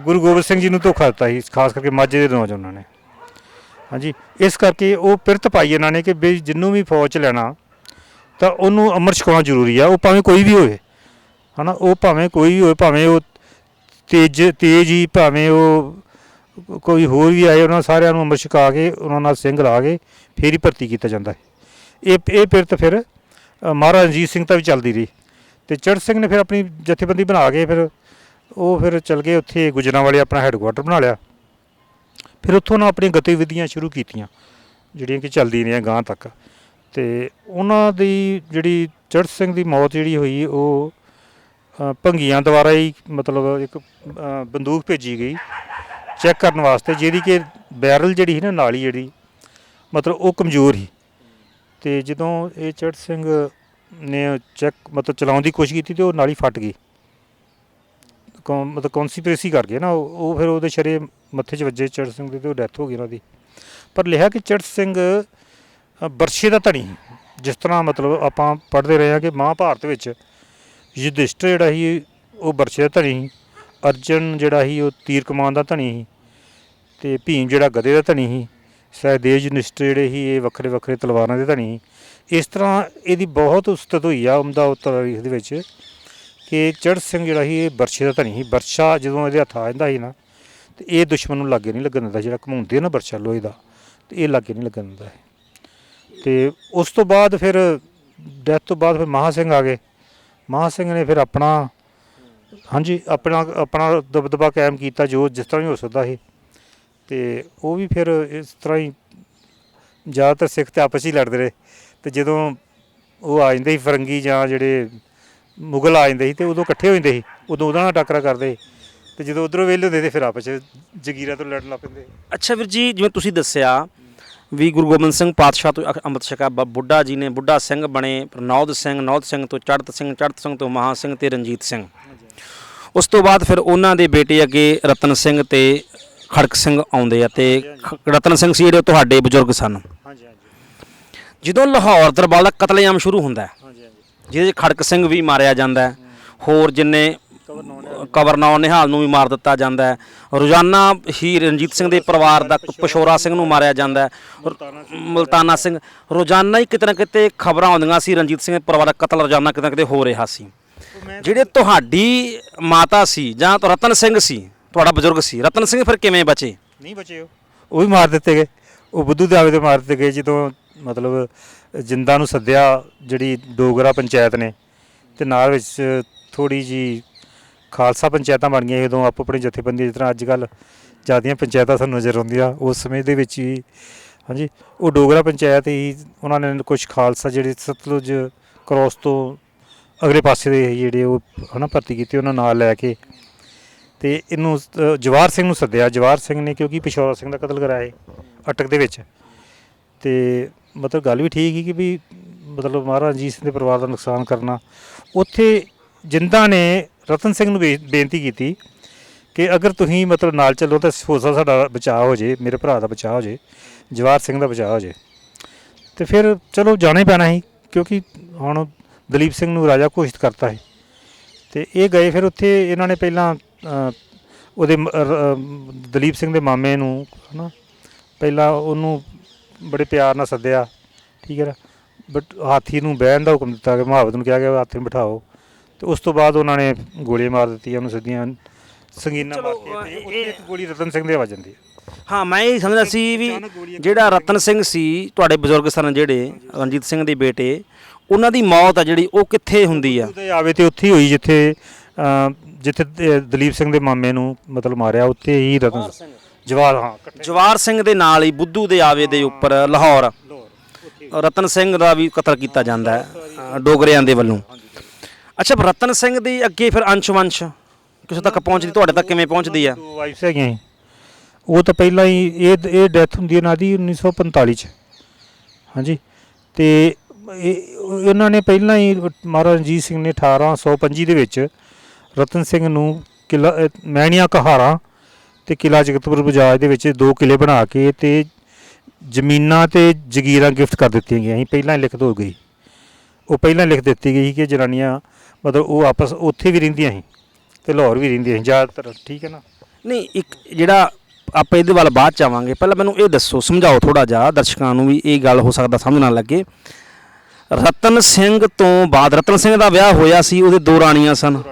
ਗੁਰੂ ਗੋਬਿੰਦ ਸਿੰਘ ਜੀ ਨੂੰ ਧੋਖਾ ਦਿੱਤਾ ਸੀ ਖਾਸ ਕਰਕੇ ਮਾਝੇ ਦੇ ਨੌਜਵਾਨਾਂ ਨੇ ਹਾਂਜੀ ਇਸ ਕਰਕੇ ਉਹ ਪਿਰਤ ਪਾਈ ਇਹਨਾਂ ਨੇ ਕਿ ਵੀ ਜਿਹਨੂੰ ਵੀ ਫੌਜ 'ਚ ਲੈਣਾ ਤਾਂ ਉਹਨੂੰ ਅੰਮ੍ਰਿਤ ਛਕਾਉਣਾ ਜ਼ਰੂਰੀ ਆ ਉਹ ਭਾਵੇਂ ਕੋਈ ਵੀ ਹੋਵੇ ਹੈ ਨਾ ਉਹ ਭਾਵੇਂ ਕੋਈ ਵੀ ਹੋਵੇ ਭਾਵੇਂ ਉਹ ਤੇਜ਼ ਹੀ ਭਾਵੇਂ ਉਹ ਕੋਈ ਹੋਰ ਵੀ ਆਏ ਉਹਨਾਂ ਸਾਰਿਆਂ ਨੂੰ ਅੰਮ੍ਰਿਤ ਛਕਾ ਕੇ ਉਹਨਾਂ ਨਾਲ ਸਿੰਘ ਲਾ ਕੇ ਫਿਰ ਹੀ ਭਰਤੀ ਕੀਤਾ ਜਾਂਦਾ ਹੈ ਇਹ ਪਿਰਤ ਫਿਰ ਮਹਾਰਾਜਾ ਰਣਜੀਤ ਸਿੰਘ ਤਾਂ ਵੀ ਚੱਲਦੀ ਰਹੀ ਅਤੇ ਚੜ੍ਹਤ ਸਿੰਘ ਨੇ ਫਿਰ ਆਪਣੀ ਜਥੇਬੰਦੀ ਬਣਾ ਕੇ ਫਿਰ ਚੱਲ ਗਏ ਉੱਥੇ ਗੁਜਰਾਂਵਾਲੇ ਆਪਣਾ ਹੈੱਡਕੁਆਟਰ ਬਣਾ ਲਿਆ ਫਿਰ ਉੱਥੋਂ ਉਹਨਾਂ ਆਪਣੀਆਂ ਗਤੀਵਿਧੀਆਂ ਸ਼ੁਰੂ ਕੀਤੀਆਂ ਜਿਹੜੀਆਂ ਕਿ ਚੱਲਦੀ ਰਹੀਆਂ ਗਾਂਹ ਤੱਕ ਅਤੇ ਉਹਨਾਂ ਦੀ ਜਿਹੜੀ ਚੜ੍ਹਤ ਸਿੰਘ ਦੀ ਮੌਤ ਜਿਹੜੀ ਹੋਈ ਉਹ ਭੰਗੀਆਂ ਦੁਆਰਾ ਹੀ ਮਤਲਬ ਇੱਕ ਬੰਦੂਕ ਭੇਜੀ ਗਈ ਚੈੱਕ ਕਰਨ ਵਾਸਤੇ ਜਿਹਦੀ ਕਿ ਬੈਰਲ ਜਿਹੜੀ ਸੀ ਨਾ ਨਾਲੀ ਜਿਹੜੀ ਮਤਲਬ ਉਹ ਕਮਜ਼ੋਰ ਸੀ ਅਤੇ ਜਦੋਂ ਇਹ ਚੜ੍ਹਤ ਸਿੰਘ ਨੇ ਚੈੱਕ ਮਤਲਬ ਚਲਾਉਣ ਦੀ ਕੋਸ਼ਿਸ਼ ਕੀਤੀ ਤਾਂ ਉਹ ਨਾਲੀ ਫਟ ਗਈ ਮਤਲਬ ਕੌਨਸੀਪਰੇਸੀ ਕਰ ਗਏ ਨਾ ਉਹ ਫਿਰ ਉਹਦੇ ਸ਼ਰੇ ਮੱਥੇ 'ਚ ਵੱਜੇ ਚੜ੍ਹਤ ਸਿੰਘ ਦੀ ਅਤੇ ਉਹ ਡੈਥ ਹੋ ਗਈ ਉਹਨਾਂ ਦੀ ਪਰ ਲਿਖਿਆ ਕਿ ਚੜ੍ਹਤ ਸਿੰਘ ਬਰਛੇ ਦਾ ਧਣੀ ਜਿਸ ਤਰ੍ਹਾਂ ਮਤਲਬ ਆਪਾਂ ਪੜ੍ਹਦੇ ਰਹੇ ਹਾਂ ਕਿ ਮਹਾਂਭਾਰਤ ਵਿੱਚ ਯੁਧਿਸ਼ਟਰ ਜਿਹੜਾ ਸੀ ਉਹ ਬਰਛੇ ਦਾ ਧਣੀ ਸੀ, ਅਰਜਨ ਜਿਹੜਾ ਸੀ ਉਹ ਤੀਰ ਕਮਾਨ ਦਾ ਧਣੀ ਸੀ, ਤੇ ਭੀਮ ਜਿਹੜਾ ਗਦੇ ਦਾ ਧਣੀ ਸੀ, ਸਹਿਦੇਵ ਯੁਧਿਸ਼ਠਰ ਜਿਹੜੇ ਸੀ ਇਹ ਵੱਖਰੇ ਵੱਖਰੇ ਤਲਵਾਰਾਂ ਦੇ ਧਣੀ ਸੀ। ਇਸ ਤਰ੍ਹਾਂ ਇਹਦੀ ਬਹੁਤ ਉਸਤਤ ਹੋਈ ਆ ਉਮਦਾ ਤਾਰੀਖ ਦੇ ਵਿੱਚ ਕਿ ਚੜ੍ਹ ਸਿੰਘ ਜਿਹੜਾ ਸੀ ਇਹ ਬਰਛੇ ਦਾ ਧਣੀ ਸੀ। ਬਰਛਾ ਜਦੋਂ ਇਹਦੇ ਹੱਥ ਆ ਜਾਂਦਾ ਸੀ ਨਾ ਤੇ ਇਹ ਦੁਸ਼ਮਣ ਨੂੰ ਲਾਗੇ ਨਹੀਂ ਲੱਗਣ ਦਿੰਦਾ, ਜਿਹੜਾ ਘੁਮਾਉਂਦੇ ਨਾ ਬਰਛਾ ਲੋਹੇ ਦਾ, ਤੇ ਇਹ ਲਾਗੇ ਨਹੀਂ ਲੱਗਣ ਦਿੰਦਾ ਹੈ। ਤੇ ਉਸ ਤੋਂ ਬਾਅਦ ਫਿਰ ਡੈਥ ਤੋਂ ਬਾਅਦ ਫਿਰ ਮਹਾਂ ਸਿੰਘ ਆ ਗਏ। ਮਹਾਂ ਸਿੰਘ ਨੇ ਫਿਰ ਆਪਣਾ ਹਾਂਜੀ ਆਪਣਾ ਦਬਦਬਾ ਕਾਇਮ ਕੀਤਾ ਜੋ ਜਿਸ ਤਰ੍ਹਾਂ ਵੀ ਹੋ ਸਕਦਾ ਸੀ, ਤੇ ਉਹ ਵੀ ਫਿਰ ਇਸ ਤਰ੍ਹਾਂ ਹੀ ਜ਼ਿਆਦਾਤਰ ਸਿੱਖ ਤੇ ਆਪਸ 'ਚ ਹੀ ਲੜਦੇ ਰਹੇ। ਤੇ ਜਦੋਂ ਉਹ ਆ ਜਾਂਦੇ ਸੀ ਫਰੰਗੀ ਜਾਂ ਜਿਹੜੇ ਮੁਗਲ ਆ ਜਾਂਦੇ ਸੀ ਤੇ ਉਦੋਂ ਇਕੱਠੇ ਹੋ ਜਾਂਦੇ ਸੀ, ਉਦੋਂ ਉਹਦਾ ਨਾਲ ਟੱਕਰਾ ਕਰਦੇ ਸੀ, ਤੇ ਜਦੋਂ ਉੱਧਰੋਂ ਵਿਹਲੇ ਹੁੰਦੇ ਤੇ ਫਿਰ ਆਪਸ 'ਚ ਜਗੀਰਾਂ ਤੋਂ ਲੜਨ ਲੱਗ ਪੈਂਦੇ। ਅੱਛਾ ਵੀਰ ਜੀ, ਜਿਵੇਂ ਤੁਸੀਂ ਦੱਸਿਆ ਵੀ ਗੁਰੂ ਗੋਬਿੰਦ ਸਿੰਘ ਪਾਤਸ਼ਾਹ ਤੋਂ ਅੰਮ੍ਰਿਤ ਛਕਾ ਬੁੱਢਾ ਜੀ ਨੇ ਬੁੱਢਾ ਸਿੰਘ ਬਣੇ, ਨੌਧ ਸਿੰਘ ਤੋਂ ਚੜ੍ਹਤ ਸਿੰਘ ਤੋਂ ਮਹਾਂ ਸਿੰਘ ਤੇ ਰਣਜੀਤ ਸਿੰਘ। ਉਸ ਤੋਂ ਬਾਅਦ ਫਿਰ ਉਹਨਾਂ ਦੇ ਬੇਟੇ ਅੱਗੇ ਰਤਨ ਸਿੰਘ ਤੇ ਖੜਕ ਸਿੰਘ ਆਉਂਦੇ ਆ, ਤੇ ਰਤਨ ਸਿੰਘ ਸੀ ਜਿਹੜੇ ਤੁਹਾਡੇ ਬਜ਼ੁਰਗ ਸਨ। ਹਾਂਜੀ ਹਾਂਜੀ ਜਦੋਂ ਲਾਹੌਰ ਦਰਬਾਰ ਦਾ ਕਤਲੇਆਮ ਸ਼ੁਰੂ ਹੁੰਦਾ ਹੈ, ਜਿਹਦੇ 'ਚ ਖੜਕ ਸਿੰਘ ਵੀ ਮਾਰਿਆ ਜਾਂਦਾ ਹੈ, ਹੋਰ ਜਿੰਨੇ ਕਵਰਨੌਰ ਨਿਹਾਲ ਨੂੰ ਵੀ ਮਾਰ ਦਿੱਤਾ ਜਾਂਦਾ ਹੈ, ਰੋਜ਼ਾਨਾ ਹੀ ਰਣਜੀਤ ਸਿੰਘ ਦੇ ਪਰਿਵਾਰ ਦਾ ਪਸ਼ੌਰਾ ਸਿੰਘ ਨੂੰ ਮਾਰਿਆ ਜਾਂਦਾ ਹੈ, ਮੁਲਤਾਨਾ ਸਿੰਘ, ਰੋਜ਼ਾਨਾ ਹੀ ਕਿਤੇ ਨਾ ਕਿਤੇ ਖਬਰਾਂ ਆਉਂਦੀਆਂ ਸੀ ਰਣਜੀਤ ਸਿੰਘ ਦੇ ਪਰਿਵਾਰ ਦਾ ਕਤਲ ਰੋਜ਼ਾਨਾ ਕਿਤੇ ਨਾ ਕਿਤੇ ਹੋ ਰਿਹਾ ਸੀ। ਜਿਹੜੇ ਤੁਹਾਡੀ ਮਾਤਾ ਸੀ ਜਾਂ ਰਤਨ ਸਿੰਘ ਸੀ ਤੁਹਾਡਾ ਬਜ਼ੁਰਗ ਸੀ, ਰਤਨ ਸਿੰਘ ਫਿਰ ਕਿਵੇਂ ਬਚੇ? ਨਹੀਂ ਬਚੇ, ਉਹ ਵੀ ਮਾਰ ਦਿੱਤੇ ਗਏ, ਉਹ ਬੁੱਧੂ ਦੇ ਆਵੇ ਤੇ ਮਾਰ ਦਿੱਤੇ ਗਏ। ਜਦੋਂ ਮਤਲਬ ਜਿੰਦਾ ਨੂੰ ਸੱਦਿਆ ਜਿਹੜੀ ਡੋਗਰਾ ਪੰਚਾਇਤ ਨੇ, ਤੇ ਨਾਲ ਵਿੱਚ ਥੋੜ੍ਹੀ ਜੀ ਖਾਲਸਾ ਪੰਚਾਇਤਾਂ ਬਣ ਗਈਆਂ ਉਦੋਂ ਆਪੋ ਆਪਣੀ ਜਥੇਬੰਦੀ, ਜਿਸ ਤਰ੍ਹਾਂ ਅੱਜ ਕੱਲ੍ਹ ਜ਼ਿਆਦੀਆਂ ਪੰਚਾਇਤਾਂ ਸਾਨੂੰ ਨਜ਼ਰ ਆਉਂਦੀਆਂ, ਉਸ ਸਮੇਂ ਦੇ ਵਿੱਚ ਹੀ ਹਾਂਜੀ ਉਹ ਡੋਗਰਾ ਪੰਚਾਇਤ ਹੀ ਉਹਨਾਂ ਨੇ ਕੁਛ ਖਾਲਸਾ ਜਿਹੜੇ ਸਤਲੁਜ ਕ੍ਰੋਸ ਤੋਂ ਅਗਲੇ ਪਾਸੇ ਦੇ ਜਿਹੜੇ ਉਹ ਹੈ ਨਾ ਭਰਤੀ ਕੀਤੀ, ਉਹਨਾਂ ਨਾਲ ਲੈ ਕੇ ਤੇ ਇਹਨੂੰ ਜਵਾਹਰ ਸਿੰਘ ਨੂੰ ਸੱਦਿਆ। ਜਵਾਹਰ ਸਿੰਘ ਨੇ ਕਿਉਂਕਿ ਪਸ਼ੌਰਾ ਸਿੰਘ ਦਾ ਕਤਲ ਕਰਾਇਆ ਅਟਕ ਦੇ ਵਿੱਚ, ਤੇ ਮਤਲਬ ਗੱਲ ਵੀ ਠੀਕ ਸੀ ਕਿ ਵੀ ਮਤਲਬ ਮਹਾਰਾਜਾ ਰਣਜੀਤ ਸਿੰਘ ਦੇ ਪਰਿਵਾਰ ਦਾ ਨੁਕਸਾਨ ਕਰਨਾ। ਉੱਥੇ ਜਿੰਦਾ ਨੇ ਰਤਨ ਸਿੰਘ ਨੂੰ ਬੇਨਤੀ ਕੀਤੀ ਕਿ ਅਗਰ ਤੁਸੀਂ ਮਤਲਬ ਨਾਲ ਚੱਲੋ ਤਾਂ ਹੋ ਸਕਦਾ ਸਾਡਾ ਬਚਾਅ ਹੋ ਜੇ, ਮੇਰੇ ਭਰਾ ਦਾ ਬਚਾਅ ਹੋ ਜੇ, ਜਵਾਹਰ ਸਿੰਘ ਦਾ ਬਚਾਅ ਹੋ ਜੇ। ਤੇ ਫਿਰ ਚਲੋ ਜਾਣਾ ਹੀ ਪੈਣਾ ਸੀ ਕਿਉਂਕਿ ਹੁਣ ਦਲੀਪ ਸਿੰਘ ਨੂੰ ਰਾਜਾ ਘੋਸ਼ਿਤ ਕਰਤਾ ਹੈ। ਤੇ ਇਹ ਗਏ ਫਿਰ ਉੱਥੇ ਇਹਨਾਂ ਨੇ ਪਹਿਲਾਂ ਉਹਦੇ ਦਲੀਪ ਸਿੰਘ ਦੇ ਮਾਮੇ ਨੂੰ ਹੈ ਨਾ ਪਹਿਲਾਂ ਉਹਨੂੰ ਬੜੇ ਪਿਆਰ ਨਾਲ ਸੱਦਿਆ, ਠੀਕ ਹੈ ਨਾ, ਬਟ ਹਾਥੀ ਨੂੰ ਬਹਿਣ ਦਾ ਹੁਕਮ ਦਿੱਤਾ ਕਿ ਮੁਹਾਵਤ ਨੂੰ ਕਿਹਾ ਗਿਆ ਹਾਥੀ ਨੂੰ ਬਿਠਾਓ, ਤੇ ਉਸ ਤੋਂ ਬਾਅਦ ਉਹਨਾਂ ਨੇ ਗੋਲੀਆਂ ਮਾਰ ਦਿੱਤੀਆਂ ਉਹਨੂੰ ਸਿੱਧੀਆਂ ਸੰਗੀਨਾਂ ਮਾਰ ਕੇ, ਤੇ ਇੱਕ ਗੋਲੀ ਰਤਨ ਸਿੰਘ ਦੇ ਵੱਜ ਜਾਂਦੀ ਹੈ। ਹਾਂ, ਮੈਂ ਇਹ ਸਮਝਦਾ ਸੀ ਵੀ ਜਿਹੜਾ ਰਤਨ ਸਿੰਘ ਸੀ ਤੁਹਾਡੇ ਬਜ਼ੁਰਗ ਸਨ ਜਿਹੜੇ ਰਣਜੀਤ ਸਿੰਘ ਦੇ ਬੇਟੇ, ਉਹਨਾਂ ਦੀ ਮੌਤ ਆ ਜਿਹੜੀ ਉਹ ਕਿੱਥੇ ਹੁੰਦੀ ਆ? ਉਹਦੇ ਆਵੇ ਤੇ ਉੱਥੇ ਹੋਈ ਜਿੱਥੇ ਦਲੀਪ ਸਿੰਘ ਦੇ ਮਾਮੇ ਨੂੰ ਮਤਲਬ ਮਾਰਿਆ, ਉੱਥੇ ਹੀ ਰਤਨ ਜਵਾਹਰ ਸਿੰਘ ਦੇ ਨਾਲ ਹੀ ਬੁੱਧੂ ਦੇ ਆਵੇ ਦੇ ਉੱਪਰ ਲਾਹੌਰ ਰਤਨ ਸਿੰਘ ਦਾ ਵੀ ਕਤਲ ਕੀਤਾ ਜਾਂਦਾ ਹੈ ਡੋਗਰਿਆਂ ਦੇ ਵੱਲੋਂ। ਅੱਛਾ, ਰਤਨ ਸਿੰਘ ਦੀ ਅੱਗੇ ਫਿਰ ਅੰਸ਼ ਕਿਸੇ ਤੱਕ ਪਹੁੰਚਦੀ, ਤੁਹਾਡੇ ਤੱਕ ਕਿਵੇਂ ਪਹੁੰਚਦੀ ਆ? ਦੋ ਵਾਈਫਸ ਹੈਗੀਆਂ, ਉਹ ਤਾਂ ਪਹਿਲਾਂ ਹੀ ਇਹ ਡੈਥ ਹੁੰਦੀ ਹੈ ਇਹਨਾਂ ਦੀ 1945 'ਚ ਹਾਂਜੀ। ਤੇ ਇਹਨਾਂ ਨੇ ਪਹਿਲਾਂ ਹੀ ਮਹਾਰਾਜਾ ਰਣਜੀਤ ਸਿੰਘ ਨੇ 1825 ਦੇ ਵਿੱਚ ਰਤਨ ਸਿੰਘ ਨੂੰ ਕਿਲ੍ਹਾ ਮਹਿਣੀਆਂ ਕਹਾਰਾਂ ਤੇ ਕਿਲ੍ਹਾ ਜਗਤਪੁਰ ਬਾਜ਼ਾਰ ਦੇ ਵਿੱਚ 2 ਕਿਲ੍ਹੇ ਬਣਾ ਕੇ ਤੇ ਜ਼ਮੀਨਾਂ ਤੇ ਜਗੀਰਾਂ ਗਿਫਟ ਕਰ ਦਿੱਤੀਆਂ ਗਈਆਂ ਸੀ। ਪਹਿਲਾਂ ਹੀ ਲਿਖਤ ਹੋ ਗਈ, ਉਹ ਪਹਿਲਾਂ ਲਿਖ ਦਿੱਤੀ ਗਈ ਕਿ ਜਨਾਨੀਆਂ ਮਤਲਬ ਉਹ ਆਪਸ ਉੱਥੇ ਵੀ ਰਹਿੰਦੀਆਂ ਸੀ ਤੇ ਲਾਹੌਰ ਵੀ ਰਹਿੰਦੀਆਂ ਸੀ ਜ਼ਿਆਦਾਤਰ, ਠੀਕ ਹੈ ਨਾ। ਨਹੀਂ, ਇੱਕ ਜਿਹੜਾ ਆਪਾਂ ਇਹਦੇ ਵੱਲ ਬਾਅਦ ਚ ਆਵਾਂਗੇ, ਪਹਿਲਾਂ ਮੈਨੂੰ ਇਹ ਦੱਸੋ, ਸਮਝਾਓ ਥੋੜ੍ਹਾ ਜਿਹਾ ਦਰਸ਼ਕਾਂ ਨੂੰ ਵੀ ਇਹ ਗੱਲ ਹੋ ਸਕਦਾ ਸਮਝ ਨਾ ਲੱਗੇ। ਰਤਨ ਸਿੰਘ ਤੋਂ ਬਾਅਦ ਰਤਨ ਸਿੰਘ ਦਾ ਵਿਆਹ ਹੋਇਆ ਸੀ, ਉਹਦੇ 2 ਰਾਣੀਆਂ ਸਨ,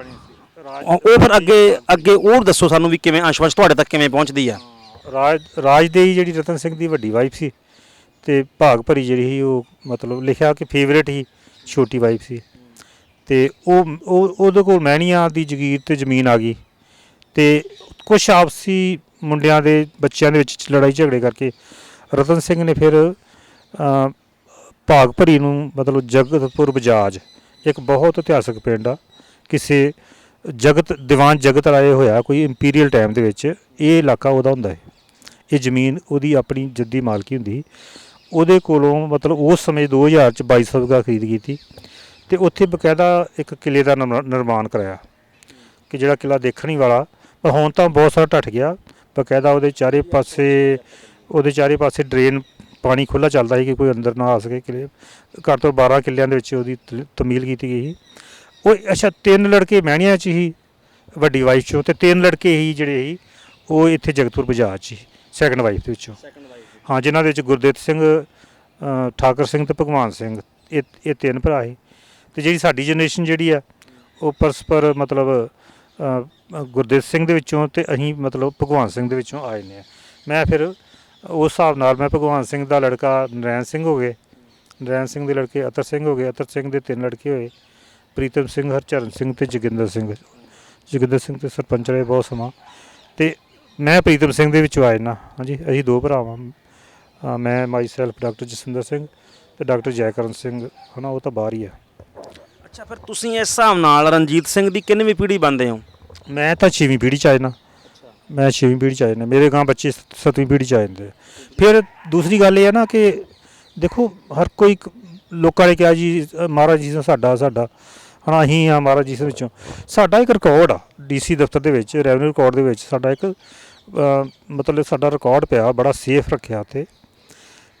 ਉਹ ਫਿਰ ਅੱਗੇ ਉਹ ਦੱਸੋ ਸਾਨੂੰ ਵੀ ਕਿਵੇਂ ਅੰਸ਼ ਤੁਹਾਡੇ ਤੱਕ ਕਿਵੇਂ ਪਹੁੰਚਦੀ ਆ? ਰਾਜਦੇਈ ਜਿਹੜੀ ਰਤਨ ਸਿੰਘ ਦੀ ਵੱਡੀ ਵਾਈਫ ਸੀ, ਤੇ ਭਾਗ ਭਰੀ ਜਿਹੜੀ ਸੀ ਉਹ ਮਤਲਬ ਲਿਖਿਆ ਕਿ ਫੇਵਰੇਟ ਹੀ ਛੋਟੀ ਵਾਈਫ ਸੀ, ਤੇ ਉਹਦੇ ਕੋਲ ਮਹਿਣੀਆਂ ਦੀ ਜਗੀਰ ਤੇ ਜ਼ਮੀਨ ਆ ਗਈ, ਤੇ ਕੁਛ ਆਪਸੀ ਮੁੰਡਿਆਂ ਦੇ ਬੱਚਿਆਂ ਦੇ ਵਿੱਚ ਲੜਾਈ ਝਗੜੇ ਕਰਕੇ ਰਤਨ ਸਿੰਘ ਨੇ ਫਿਰ ਭਾਗ ਭਰੀ ਨੂੰ ਮਤਲਬ ਜਗਤਪੁਰ ਬਜਾਜ ਇੱਕ ਬਹੁਤ ਇਤਿਹਾਸਕ ਪਿੰਡ ਆ, ਕਿਸੇ ਦੀਵਾਨ ਜਗਤ ਰਾਏ ਹੋਇਆ ਕੋਈ ਇੰਪੀਰੀਅਲ ਟਾਈਮ ਦੇ ਵਿੱਚ, ਇਹ ਇਲਾਕਾ ਉਹਦਾ ਹੁੰਦਾ ਹੈ, ਇਹ ਜ਼ਮੀਨ ਉਹਦੀ ਆਪਣੀ ਜੱਦੀ ਮਾਲਕੀ ਹੁੰਦੀ, ਉਹਦੇ ਕੋਲੋਂ ਮਤਲਬ ਉਸ ਸਮੇਂ 2000 'ਚ 2200 ਵਿਗਾ ਖਰੀਦ ਕੀਤੀ, ਤੇ ਉੱਥੇ ਬਕਾਇਦਾ ਇੱਕ ਕਿਲ੍ਹੇ ਦਾ ਨਿਰਮਾਣ ਕਰਾਇਆ ਕਿ ਜਿਹੜਾ ਕਿਲ੍ਹਾ ਦੇਖਣ ਹੀ ਵਾਲਾ, ਪਰ ਹੁਣ ਤਾਂ ਬਹੁਤ ਸਾਰਾ ਢੱਠ ਗਿਆ। ਬਕਾਇਦਾ ਉਹਦੇ ਚਾਰੇ ਪਾਸੇ ਡਰੇਨ ਪਾਣੀ ਖੁੱਲ੍ਹਾ ਚੱਲਦਾ ਸੀ ਕਿ ਕੋਈ ਅੰਦਰ ਨਾ ਆ ਸਕੇ। ਕਿਲ੍ਹੇ ਘੱਟ ਤੋਂ 12 ਕਿੱਲਿਆਂ ਦੇ ਵਿੱਚ ਉਹਦੀ ਤਮੀਲ ਕੀਤੀ ਗਈ ਸੀ। ਉਹ ਅੱਛਾ 3 ਲੜਕੇ ਮਹਿਣੀਆਂ 'ਚ ਹੀ ਵੱਡੀ ਵਾਈਫ ਚੋਂ, ਤੇ 3 ਲੜਕੇ ਹੀ ਜਿਹੜੇ ਸੀ ਉਹ ਇੱਥੇ ਜਗਤਪੁਰ ਬਾਜ਼ਾਰ 'ਚ ਸੀ ਸੈਕੰਡ ਵਾਈਫ ਦੇ ਵਿੱਚੋਂ। ਹਾਂ, ਜਿਨ੍ਹਾਂ ਦੇ ਵਿੱਚ ਗੁਰਦੇਵ ਸਿੰਘ, ਠਾਕਰ ਸਿੰਘ ਤੇ ਭਗਵਾਨ ਸਿੰਘ, ਇਹ 3 ਭਰਾ ਸੀ। ਤੇ ਜਿਹੜੀ ਸਾਡੀ ਜਨਰੇਸ਼ਨ ਜਿਹੜੀ ਆ ਉਹ ਪਰਸਪਰ ਮਤਲਬ ਗੁਰਦੇਵ ਸਿੰਘ ਦੇ ਵਿੱਚੋਂ ਤੇ ਅਸੀਂ ਮਤਲਬ ਭਗਵਾਨ ਸਿੰਘ ਦੇ ਵਿੱਚੋਂ ਆਏ ਨੇ। ਮੈਂ ਫਿਰ ਉਸ ਹਿਸਾਬ ਨਾਲ ਮੈਂ ਭਗਵਾਨ ਸਿੰਘ ਦਾ ਲੜਕਾ ਨਰੈਣ ਸਿੰਘ ਹੋ ਗਏ, ਨਰੈਣ ਸਿੰਘ ਦੇ ਲੜਕੇ ਅਤਰ ਸਿੰਘ ਹੋ ਗਏ, ਅਤਰ ਸਿੰਘ ਦੇ 3 ਲੜਕੇ ਹੋਏ, ਪ੍ਰੀਤਮ ਸਿੰਘ, ਹਰਚਰਨ ਸਿੰਘ ਤੇ ਜੋਗਿੰਦਰ ਸਿੰਘ। ਜੋਗਿੰਦਰ ਸਿੰਘ ਤੇ ਸਰਪੰਚ ਰਹੇ ਬਹੁਤ ਸਮਾਂ, ਤੇ ਮੈਂ ਪ੍ਰੀਤਮ ਸਿੰਘ ਦੇ ਵਿੱਚੋਂ ਆਏ ਨਾ। ਹਾਂਜੀ, ਅਸੀਂ 2 ਭਰਾ ਵਾਂ, ਮੈਂ ਮਾਈ ਸੈਲਫ ਡਾਕਟਰ ਜਸਵਿੰਦਰ ਸਿੰਘ ਤੇ ਡਾਕਟਰ ਜੈਕਰਨ ਸਿੰਘ, ਹੈ ਨਾ, ਉਹ ਤਾਂ ਬਾਹਰ ਹੀ ਆ। ਅੱਛਾ, ਫਿਰ ਤੁਸੀਂ ਇਸ ਹਿਸਾਬ ਨਾਲ ਰਣਜੀਤ ਸਿੰਘ ਦੀ ਕਿੰਨਵੀਂ ਪੀੜ੍ਹੀ ਬਣਦੇ ਹੋ? ਮੈਂ ਤਾਂ 6ਵੀਂ ਪੀੜ੍ਹੀ 'ਚ ਆਏ ਨਾ, ਮੈਂ 6ਵੀਂ ਪੀੜ੍ਹੀ 'ਚ ਆਏ ਨੇ, ਮੇਰੇ ਗਾਂ ਬੱਚੇ 7ਵੀਂ ਪੀੜ੍ਹੀ 'ਚ ਆ ਜਾਂਦੇ। ਫਿਰ ਦੂਸਰੀ ਗੱਲ ਇਹ ਹੈ ਨਾ ਕਿ ਦੇਖੋ ਹਰ ਕੋਈ ਲੋਕਾਂ ਨੇ ਕਿਹਾ ਜੀ ਮਹਾਰਾਜ ਜੀ ਸਾਡਾ ਹਾਂ, ਅਸੀਂ ਹਾਂ ਮਹਾਰਾਜ ਜੀ ਵਿੱਚੋਂ। ਸਾਡਾ ਇੱਕ ਰਿਕਾਰਡ ਆ DC ਦਫ਼ਤਰ ਦੇ ਵਿੱਚ, ਰੈਵਨਿਊ ਰਿਕਾਰਡ ਦੇ ਵਿੱਚ ਸਾਡਾ ਇੱਕ ਮਤਲਬ ਸਾਡਾ ਰਿਕਾਰਡ ਪਿਆ, ਬੜਾ ਸੇਫ ਰੱਖਿਆ ਉੱਥੇ,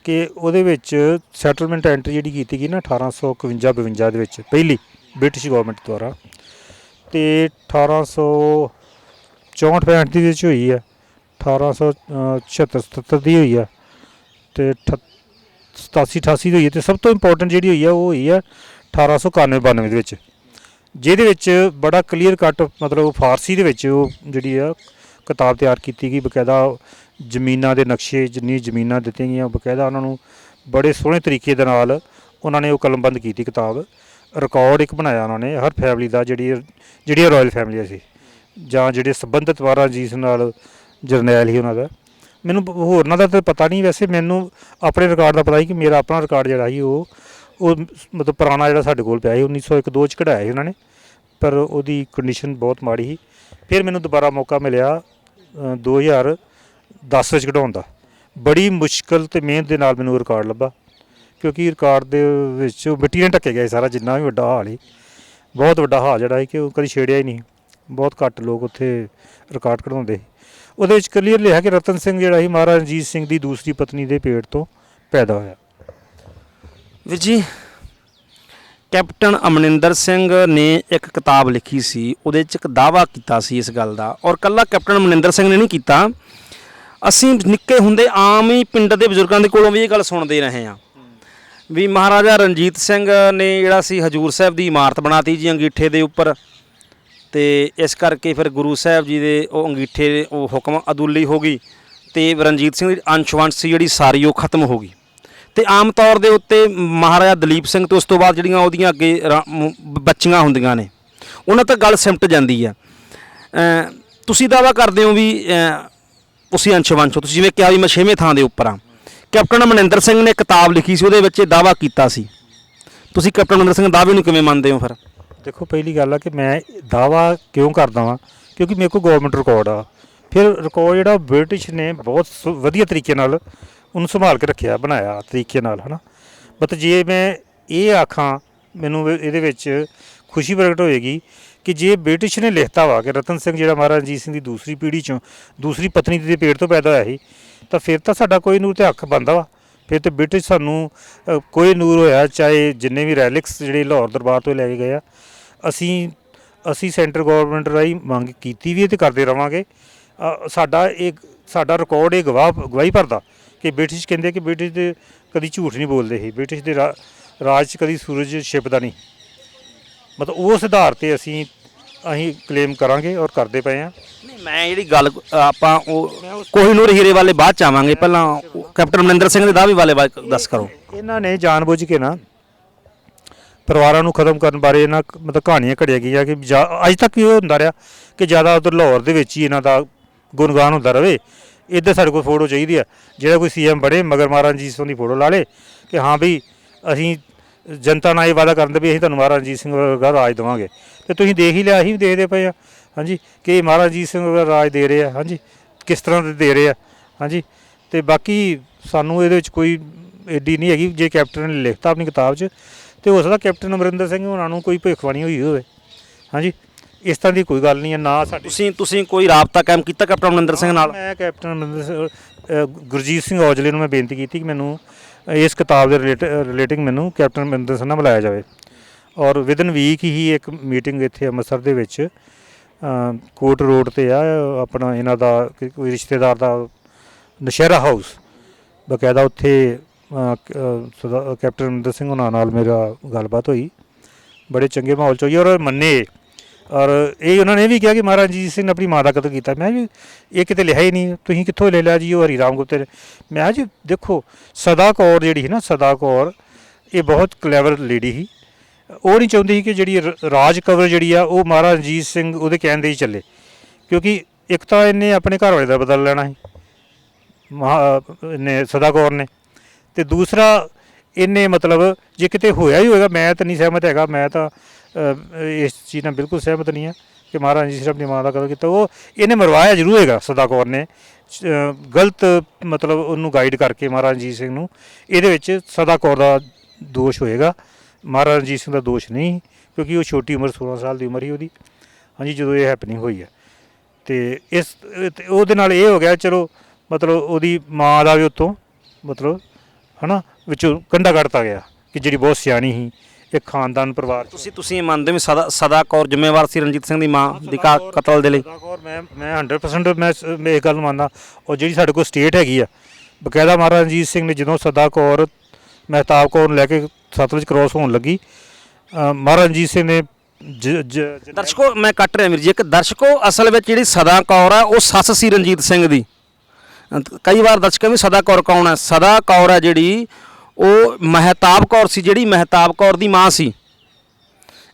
ਕਿ ਉਹਦੇ ਵਿੱਚ ਸੈਟਲਮੈਂਟ ਐਂਟਰੀ ਜਿਹੜੀ ਕੀਤੀ ਗਈ ਨਾ 1851-52 ਦੇ ਵਿੱਚ, ਪਹਿਲੀ ਬ੍ਰਿਟਿਸ਼ ਗੌਰਮੈਂਟ ਦੁਆਰਾ, ਤੇ 1864-65 ਦੇ ਵਿੱਚ ਹੋਈ ਹੈ, 1876-77 ਦੀ ਹੋਈ ਆ, ਤੇ 87-88 ਦੀ ਹੋਈ ਹੈ, ਤੇ ਸਭ ਤੋਂ ਇੰਪੋਰਟੈਂਟ ਜਿਹੜੀ ਹੋਈ ਆ ਉਹ ਹੋਈ ਆ 1891-92 ਦੇ ਵਿੱਚ, ਜਿਹਦੇ ਵਿੱਚ ਬੜਾ ਕਲੀਅਰ ਕੱਟ ਮਤਲਬ ਫਾਰਸੀ ਦੇ ਵਿੱਚ ਉਹ ਜਿਹੜੀ ਆ ਕਿਤਾਬ ਤਿਆਰ ਕੀਤੀ ਗਈ, ਬਕਾਇਦਾ ਜ਼ਮੀਨਾਂ ਦੇ ਨਕਸ਼ੇ, ਜਿੰਨੀ ਜ਼ਮੀਨਾਂ ਦਿੱਤੀਆਂ ਗਈਆਂ ਬਕਾਇਦਾ ਉਹਨਾਂ ਨੂੰ ਬੜੇ ਸੋਹਣੇ ਤਰੀਕੇ ਦੇ ਨਾਲ ਉਹਨਾਂ ਨੇ ਉਹ ਕਲਮਬੰਦ ਕੀਤੀ ਕਿਤਾਬ। ਰਿਕਾਰਡ ਇੱਕ ਬਣਾਇਆ ਉਹਨਾਂ ਨੇ ਹਰ ਫੈਮਿਲੀ ਦਾ, ਜਿਹੜੀਆਂ ਰਾਇਲ ਫੈਮਲੀਆਂ ਸੀ ਜਾਂ ਜਿਹੜੇ ਸੰਬੰਧਿਤ ਵਾਰਾ ਜਿਸ ਨਾਲ ਜਰਨੈਲ ਸੀ ਉਹਨਾਂ ਦਾ। ਮੈਨੂੰ ਹੋਰਨਾਂ ਦਾ ਤਾਂ ਪਤਾ ਨਹੀਂ, ਵੈਸੇ ਮੈਨੂੰ ਆਪਣੇ ਰਿਕਾਰਡ ਦਾ ਪਤਾ ਸੀ ਕਿ ਮੇਰਾ ਆਪਣਾ ਰਿਕਾਰਡ ਜਿਹੜਾ ਸੀ ਉਹ ਮਤਲਬ ਪੁਰਾਣਾ ਜਿਹੜਾ ਸਾਡੇ ਕੋਲ ਪਿਆ ਸੀ 1901-2 'ਚ ਕਢਾਇਆ ਸੀ ਉਹਨਾਂ ਨੇ, ਪਰ ਉਹਦੀ ਕੰਡੀਸ਼ਨ ਬਹੁਤ ਮਾੜੀ ਸੀ। ਫਿਰ ਮੈਨੂੰ ਦੁਬਾਰਾ ਮੌਕਾ ਮਿਲਿਆ 2010 ਵਿੱਚ ਕਢਾਉਣ ਦਾ, ਬੜੀ ਮੁਸ਼ਕਲ ਤੇ ਮਿਹਨਤ ਦੇ ਨਾਲ ਮੈਨੂੰ ਰਿਕਾਰਡ ਲੱਭਾ, ਕਿਉਂਕਿ ਰਿਕਾਰਡ ਦੇ ਵਿੱਚ ਮਿੱਟੀ ਨਾਲ ਢੱਕਿਆ ਗਿਆ ਸਾਰਾ, ਜਿੰਨਾ ਵੀ ਵੱਡਾ ਹਾਲ ਸੀ, ਬਹੁਤ ਵੱਡਾ ਹਾਲ ਜਿਹੜਾ ਸੀ ਕਿ ਉਹ ਕਦੀ ਛੇੜਿਆ ਹੀ ਨਹੀਂ, ਬਹੁਤ ਘੱਟ ਲੋਕ ਉੱਥੇ ਰਿਕਾਰਡ ਕਢਾਉਂਦੇ ਸੀ। ਉਹਦੇ ਵਿੱਚ ਕਲੀਅਰ ਲਿਖਿਆ ਕਿ ਰਤਨ ਸਿੰਘ ਜਿਹੜਾ ਸੀ ਮਹਾਰਾਜਾ ਰਣਜੀਤ ਸਿੰਘ ਦੀ ਦੂਸਰੀ ਪਤਨੀ ਦੇ ਪੇਟ ਤੋਂ ਪੈਦਾ ਹੋਇਆ। ਵੀਰ ਜੀ, ਕੈਪਟਨ ਅਮਰਿੰਦਰ ਸਿੰਘ ਨੇ ਇੱਕ ਕਿਤਾਬ ਲਿਖੀ ਸੀ, ਉਹਦੇ 'ਚ ਇੱਕ ਦਾਅਵਾ ਕੀਤਾ ਸੀ ਇਸ ਗੱਲ ਦਾ, ਔਰ ਇਕੱਲਾ ਕੈਪਟਨ ਅਮਰਿੰਦਰ ਸਿੰਘ ਨੇ ਨਹੀਂ ਕੀਤਾ, ਅਸੀਂ ਨਿੱਕੇ ਹੁੰਦੇ ਆਮ ਹੀ ਪਿੰਡ ਦੇ ਬਜ਼ੁਰਗਾਂ ਦੇ ਕੋਲੋਂ ਵੀ ਇਹ ਗੱਲ ਸੁਣਦੇ ਰਹੇ ਹਾਂ ਵੀ ਮਹਾਰਾਜਾ ਰਣਜੀਤ ਸਿੰਘ ਨੇ ਜਿਹੜਾ ਸੀ ਹਜੂਰ ਸਾਹਿਬ ਦੀ ਇਮਾਰਤ ਬਣਾਤੀ ਜੀ ਅੰਗੀਠੇ ਦੇ ਉੱਪਰ, ਤੇ ਇਸ ਕਰਕੇ ਫਿਰ ਗੁਰੂ ਸਾਹਿਬ ਜੀ ਦੇ ਉਹ ਅੰਗੀਠੇ ਉਹ ਹੁਕਮ ਅਦੁੱਲੀ ਹੋ ਗਈ, ਤੇ ਰਣਜੀਤ ਸਿੰਘ ਦੀ ਅੰਸ਼-ਵੰਸ਼ ਸੀ ਜਿਹੜੀ ਸਾਰੀ ਉਹ ਖਤਮ ਹੋ ਗਈ। ਤੇ ਆਮ ਤੌਰ ਦੇ ਉੱਤੇ ਮਹਾਰਾਜਾ ਦਲੀਪ ਸਿੰਘ ਤੋਂ ਉਸ ਤੋਂ ਬਾਅਦ ਜਿਹੜੀਆਂ ਉਹਦੀਆਂ ਅੱਗੇ ਬੱਚੀਆਂ ਹੁੰਦੀਆਂ ਨੇ ਉਹਨਾਂ ਤੱਕ ਗੱਲ ਸਿਮਟ ਜਾਂਦੀ ਹੈ। ਤੁਸੀਂ ਦਾਅਵਾ ਕਰਦੇ ਹੋ ਵੀ ਤੁਸੀਂ ਅੰਸ਼-ਵੰਸ਼ ਹੋ, ਤੁਸੀਂ ਜਿਵੇਂ ਕਿਹਾ ਵੀ ਮੈਂ 6ਵੇਂ ਥਾਂ ਦੇ ਉੱਪਰ ਹਾਂ। ਕੈਪਟਨ ਅਮਰਿੰਦਰ ਸਿੰਘ ਨੇ ਕਿਤਾਬ ਲਿਖੀ ਸੀ, ਉਹਦੇ ਵਿੱਚ ਇਹ ਦਾਅਵਾ ਕੀਤਾ ਸੀ, ਤੁਸੀਂ ਕੈਪਟਨ ਅਮਰਿੰਦਰ ਸਿੰਘ ਦੇ ਦਾਅਵੇ ਨੂੰ ਕਿਵੇਂ ਮੰਨਦੇ ਹੋ? ਫਿਰ ਦੇਖੋ ਪਹਿਲੀ ਗੱਲ ਆ ਕਿ ਮੈਂ ਦਾਅਵਾ ਕਿਉਂ ਕਰਦਾ ਵਾਂ, ਕਿਉਂਕਿ ਮੇਰੇ ਕੋਲ ਗੌਰਮੈਂਟ ਰਿਕਾਰਡ ਆ। ਫਿਰ ਰਿਕਾਰਡ ਜਿਹੜਾ ਬ੍ਰਿਟਿਸ਼ ਨੇ ਬਹੁਤ ਵਧੀਆ ਤਰੀਕੇ ਨਾਲ ਉਹਨੂੰ ਸੰਭਾਲ ਕੇ ਰੱਖਿਆ, ਬਣਾਇਆ ਤਰੀਕੇ ਨਾਲ, ਹੈ ਨਾ। ਬਟ ਜੇ ਮੈਂ ਇਹ ਆਖਾਂ, ਮੈਨੂੰ ਇਹਦੇ ਵਿੱਚ ਖੁਸ਼ੀ ਪ੍ਰਗਟ ਹੋਏਗੀ ਕਿ ਜੇ ਬ੍ਰਿਟਿਸ਼ ਨੇ ਲਿਖਤਾ ਵਾ ਕਿ ਰਤਨ ਸਿੰਘ ਜਿਹੜਾ ਮਹਾਰਾਜਾ ਰਣਜੀਤ ਸਿੰਘ ਦੀ ਦੂਸਰੀ ਪੀੜ੍ਹੀ 'ਚੋਂ ਦੂਸਰੀ ਪਤਨੀ ਦੇ ਪੇਟ ਤੋਂ ਪੈਦਾ ਹੋਇਆ ਸੀ, ਤਾਂ ਫਿਰ ਤਾਂ ਸਾਡਾ ਕੋਈ ਨੂਰ ਤੇ ਹੱਕ ਬਣਦਾ ਵਾ। ਫਿਰ ਤਾਂ ਬ੍ਰਿਟਿਸ਼ ਸਾਨੂੰ ਕੋਈ ਨੂਰ ਹੋਇਆ, ਚਾਹੇ ਜਿੰਨੇ ਵੀ ਰੈਲਿਕਸ ਜਿਹੜੇ ਲਾਹੌਰ ਦਰਬਾਰ ਤੋਂ ਲੈ ਕੇ ਗਏ ਆ, ਅਸੀਂ ਸੈਂਟਰ ਗੌਰਮੈਂਟ ਰਾਹੀਂ ਮੰਗ ਕੀਤੀ ਵੀ ਅਤੇ ਕਰਦੇ ਰਹਾਂਗੇ। ਸਾਡਾ ਰਿਕਾਰਡ ਇਹ ਗਵਾਹੀ ਭਰਦਾ ਕਿ ਬ੍ਰਿਟਿਸ਼ ਕਹਿੰਦੇ ਕਿ ਬ੍ਰਿਟਿਸ਼ ਦੇ ਕਦੀ ਝੂਠ ਨਹੀਂ ਬੋਲਦੇ ਸੀ, ਬ੍ਰਿਟਿਸ਼ ਦੇ ਰਾਜ 'ਚ ਕਦੀ ਸੂਰਜ ਛਿਪਦਾ ਨਹੀਂ। ਮਤਲਬ ਉਸ ਆਧਾਰ 'ਤੇ ਅਸੀਂ ਕਲੇਮ ਕਰਾਂਗੇ ਔਰ ਕਰਦੇ ਪਏ ਹਾਂ। ਨਹੀਂ, ਮੈਂ ਜਿਹੜੀ ਗੱਲ ਆਪਾਂ ਉਹ ਕੋਹੀਨੂਰ ਹੀਰੇ ਵਾਲੇ ਬਾਅਦ 'ਚ ਆਵਾਂਗੇ, ਪਹਿਲਾਂ ਕੈਪਟਨ ਅਮਰਿੰਦਰ ਸਿੰਘ ਦੇ ਦਾਅਵੇ ਵਾਲੇ ਦੱਸ ਕਰੋ। ਇਹਨਾਂ ਨੇ ਜਾਣਬੁੱਝ ਕੇ ਨਾ ਪਰਿਵਾਰਾਂ ਨੂੰ ਖਤਮ ਕਰਨ ਬਾਰੇ ਇਹਨਾਂ ਮਤਲਬ ਕਹਾਣੀਆਂ ਘੜੀਆਂ ਗਈਆਂ ਕਿ ਅੱਜ ਤੱਕ ਵੀ ਉਹ ਹੁੰਦਾ ਰਿਹਾ ਕਿ ਜ਼ਿਆਦਾ ਉੱਧਰ ਲਾਹੌਰ ਦੇ ਵਿੱਚ ਹੀ ਇਹਨਾਂ ਦਾ ਗੁਣਗਾਨ ਹੁੰਦਾ ਰਹੇ। ਇੱਧਰ ਸਾਡੇ ਕੋਲ ਫੋਟੋ ਚਾਹੀਦੀ ਆ, ਜਿਹੜਾ ਕੋਈ CM ਬਣੇ ਮਗਰ ਮਹਾਰਾਜਾ ਰਣਜੀਤ ਸਿੰਘ ਦੀ ਫੋਟੋ ਲਾ ਲੇ ਕਿ ਹਾਂ ਵੀ ਅਸੀਂ ਜਨਤਾ ਨਾਲ ਇਹ ਵਾਅਦਾ ਕਰਦੇ ਵੀ ਅਸੀਂ ਤੁਹਾਨੂੰ ਮਹਾਰਾਜਾ ਰਣਜੀਤ ਸਿੰਘ ਵਰਗਾ ਰਾਜ ਦੇਵਾਂਗੇ। ਅਤੇ ਤੁਸੀਂ ਦੇਖ ਹੀ ਲਿਆ, ਅਸੀਂ ਵੀ ਦੇਖਦੇ ਪਏ ਹਾਂ ਹਾਂਜੀ ਕਿ ਮਹਾਰਾਜਾ ਰਣਜੀਤ ਸਿੰਘ ਵਰਗਾ ਰਾਜ ਦੇ ਰਹੇ ਆ, ਹਾਂਜੀ ਕਿਸ ਤਰ੍ਹਾਂ ਦੇ ਰਹੇ ਆ, ਹਾਂਜੀ। ਅਤੇ ਬਾਕੀ ਸਾਨੂੰ ਇਹਦੇ ਵਿੱਚ ਕੋਈ ਐਡੀ ਨਹੀਂ ਹੈਗੀ। ਜੇ ਕੈਪਟਨ ਨੇ ਲਿਖਤਾ ਆਪਣੀ ਕਿਤਾਬ 'ਚ, ਅਤੇ ਹੋ ਸਕਦਾ ਕੈਪਟਨ ਅਮਰਿੰਦਰ ਸਿੰਘ ਹੋਰਾਂ ਨੂੰ ਕੋਈ ਭਵਿੱਖਬਾਣੀ ਹੋਈ ਹੋਵੇ, ਹਾਂਜੀ। ਇਸ ਤਰ੍ਹਾਂ ਦੀ ਕੋਈ ਗੱਲ ਨਹੀਂ ਹੈ ਨਾ ਸਾਡੀ। ਤੁਸੀਂ ਕੋਈ ਰਾਬਤਾ ਕਾਇਮ ਕੀਤਾ ਕੈਪਟਨ ਅਮਰਿੰਦਰ ਸਿੰਘ ਨਾਲ? ਮੈਂ ਕੈਪਟਨ ਅਮਰਿੰਦਰ ਗੁਰਜੀਤ ਸਿੰਘ ਔਜਲੇ ਨੂੰ ਮੈਂ ਬੇਨਤੀ ਕੀਤੀ ਕਿ ਮੈਨੂੰ ਇਸ ਕਿਤਾਬ ਦੇ ਰਿਲੇਟਿੰਗ ਮੈਨੂੰ ਕੈਪਟਨ ਅਮਰਿੰਦਰ ਸਿੰਘ ਨਾਲ ਬੁਲਾਇਆ ਜਾਵੇ, ਔਰ ਵਿਦਨ ਵੀਕ ਹੀ ਇੱਕ ਮੀਟਿੰਗ ਇੱਥੇ ਅੰਮ੍ਰਿਤਸਰ ਦੇ ਵਿੱਚ ਕੋਟ ਰੋਡ ਤੇ ਆ ਆਪਣਾ ਇਹਨਾਂ ਦਾ ਕੋਈ ਰਿਸ਼ਤੇਦਾਰ ਦਾ ਨਸ਼ਹਿਰਾ ਹਾਊਸ, ਬਕਾਇਦਾ ਉੱਥੇ ਕੈਪਟਨ ਅਮਰਿੰਦਰ ਸਿੰਘ ਉਹਨਾਂ ਨਾਲ ਮੇਰਾ ਗੱਲਬਾਤ ਹੋਈ, ਬੜੇ ਚੰਗੇ ਮਾਹੌਲ 'ਚ ਹੋਈ ਔਰ ਮੰਨੇ। ਔਰ ਇਹ ਉਹਨਾਂ ਨੇ ਵੀ ਕਿਹਾ ਕਿ ਮਹਾਰਾਜਾ ਰਣਜੀਤ ਸਿੰਘ ਨੇ ਆਪਣੀ ਮਾਂ ਦਾ ਕਤਲ ਕੀਤਾ। ਮੈਂ ਜੀ ਇਹ ਕਿਤੇ ਲਿਖਿਆ ਹੀ ਨਹੀਂ, ਤੁਸੀਂ ਕਿੱਥੋਂ ਲੈ ਲਿਆ ਜੀ? ਉਹ ਹਰੀ ਰਾਮ ਗੁਪਤੇ ਨੇ। ਮੈਂ ਜੀ ਦੇਖੋ, ਸਦਾ ਕੌਰ ਜਿਹੜੀ ਸੀ ਨਾ, ਸਦਾ ਕੌਰ ਇਹ ਬਹੁਤ ਕਲੈਵਰ ਲੇਡੀ ਸੀ। ਉਹ ਨਹੀਂ ਚਾਹੁੰਦੀ ਸੀ ਕਿ ਜਿਹੜੀ ਰਾਜ ਕਵਰ ਜਿਹੜੀ ਆ ਉਹ ਮਹਾਰਾਜਾ ਰਣਜੀਤ ਸਿੰਘ ਉਹਦੇ ਕਹਿਣ ਦੇ ਹੀ ਚੱਲੇ, ਕਿਉਂਕਿ ਇੱਕ ਤਾਂ ਇਹਨੇ ਆਪਣੇ ਘਰ ਵਾਲੇ ਦਾ ਬਦਲ ਲੈਣਾ ਸੀ ਇਹਨੇ ਸਦਾ ਕੌਰ ਨੇ, ਅਤੇ ਦੂਸਰਾ ਇਹਨੇ ਮਤਲਬ ਜੇ ਕਿਤੇ ਹੋਇਆ ਹੀ ਹੋਏਗਾ, ਮੈਂ ਤਾਂ ਨਹੀਂ ਸਹਿਮਤ ਹੈਗਾ, ਮੈਂ ਤਾਂ ਇਸ ਚੀਜ਼ ਨਾਲ ਬਿਲਕੁਲ ਸਹਿਮਤ ਨਹੀਂ ਹਾਂ ਕਿ ਮਹਾਰਾਜਾ ਰਣਜੀਤ ਸਿੰਘ ਆਪਣੀ ਮਾਂ ਦਾ ਕਤਲ ਕੀਤਾ। ਉਹ ਇਹਨੇ ਮਰਵਾਇਆ ਜ਼ਰੂਰ ਹੋਏਗਾ ਸਦਾ ਕੌਰ ਨੇ, ਗਲਤ ਮਤਲਬ ਉਹਨੂੰ ਗਾਈਡ ਕਰਕੇ ਮਹਾਰਾਜਾ ਰਣਜੀਤ ਸਿੰਘ ਨੂੰ। ਇਹਦੇ ਵਿੱਚ ਸਦਾ ਕੌਰ ਦਾ ਦੋਸ਼ ਹੋਏਗਾ, ਮਹਾਰਾਜਾ ਰਣਜੀਤ ਸਿੰਘ ਦਾ ਦੋਸ਼ ਨਹੀਂ, ਕਿਉਂਕਿ ਉਹ ਛੋਟੀ ਉਮਰ 16 ਸਾਲ ਦੀ ਉਮਰ ਹੀ ਉਹਦੀ, ਹਾਂਜੀ, ਜਦੋਂ ਇਹ ਹੈਪਨਿੰਗ ਹੋਈ ਹੈ। ਅਤੇ ਉਹਦੇ ਨਾਲ ਇਹ ਹੋ ਗਿਆ, ਚਲੋ ਮਤਲਬ ਉਹਦੀ ਮਾਂ ਦਾ ਵੀ ਉੱਤੋਂ ਮਤਲਬ ਹੈ ਨਾ ਵਿੱਚੋਂ ਕੰਡਾ ਕੱਢਤਾ ਗਿਆ ਕਿ ਜਿਹੜੀ ਬਹੁਤ ਸਿਆਣੀ ਸੀ, ਇੱਕ ਖਾਨਦਾਨ ਪਰਿਵਾਰ। ਤੁਸੀਂ ਮੰਨਦੇ ਹੋ ਸਦਾ ਕੌਰ ਜ਼ਿੰਮੇਵਾਰ ਸੀ ਰਣਜੀਤ ਸਿੰਘ ਦੀ ਮਾਂ ਦੀ ਕਤਲ ਦੇ ਲਈ? ਸਦਾ ਕੌਰ ਮੈਂ 100% ਮੈਂ ਇਸ ਗੱਲ ਨੂੰ ਮੰਨਦਾ। ਔਰ ਜਿਹੜੀ ਸਾਡੇ ਕੋਲ ਸਟੇਟ ਹੈਗੀ ਆ, ਬਕਾਇਦਾ ਮਹਾਰਾਜਾ ਰਣਜੀਤ ਸਿੰਘ ਨੇ ਜਦੋਂ ਸਦਾ ਕੌਰ ਮਹਿਤਾਬ ਕੌਰ ਨੂੰ ਲੈ ਕੇ ਸਤਲੁਜ ਕ੍ਰੋਸ ਹੋਣ ਲੱਗੀ, ਮਹਾਰਾਜਾ ਰਣਜੀਤ ਸਿੰਘ ਨੇ ਦਰਸ਼ਕੋ, ਮੈਂ ਕੱਟ ਰਿਹਾ ਵੀਰ ਜੀ, ਇੱਕ ਦਰਸ਼ਕੋ ਅਸਲ ਵਿੱਚ ਜਿਹੜੀ ਸਦਾ ਕੌਰ ਆ ਉਹ ਸੱਸ ਸੀ ਰਣਜੀਤ ਸਿੰਘ ਦੀ। ਕਈ ਵਾਰ ਦਰਸ਼ਕਾਂ ਵੀ ਸਦਾ ਕੌਰ ਕੌਣ ਹੈ? ਸਦਾ ਕੌਰ ਹੈ ਜਿਹੜੀ ਉਹ ਮਹਿਤਾਬ ਕੌਰ ਸੀ, ਜਿਹੜੀ ਮਹਿਤਾਬ ਕੌਰ ਦੀ ਮਾਂ ਸੀ,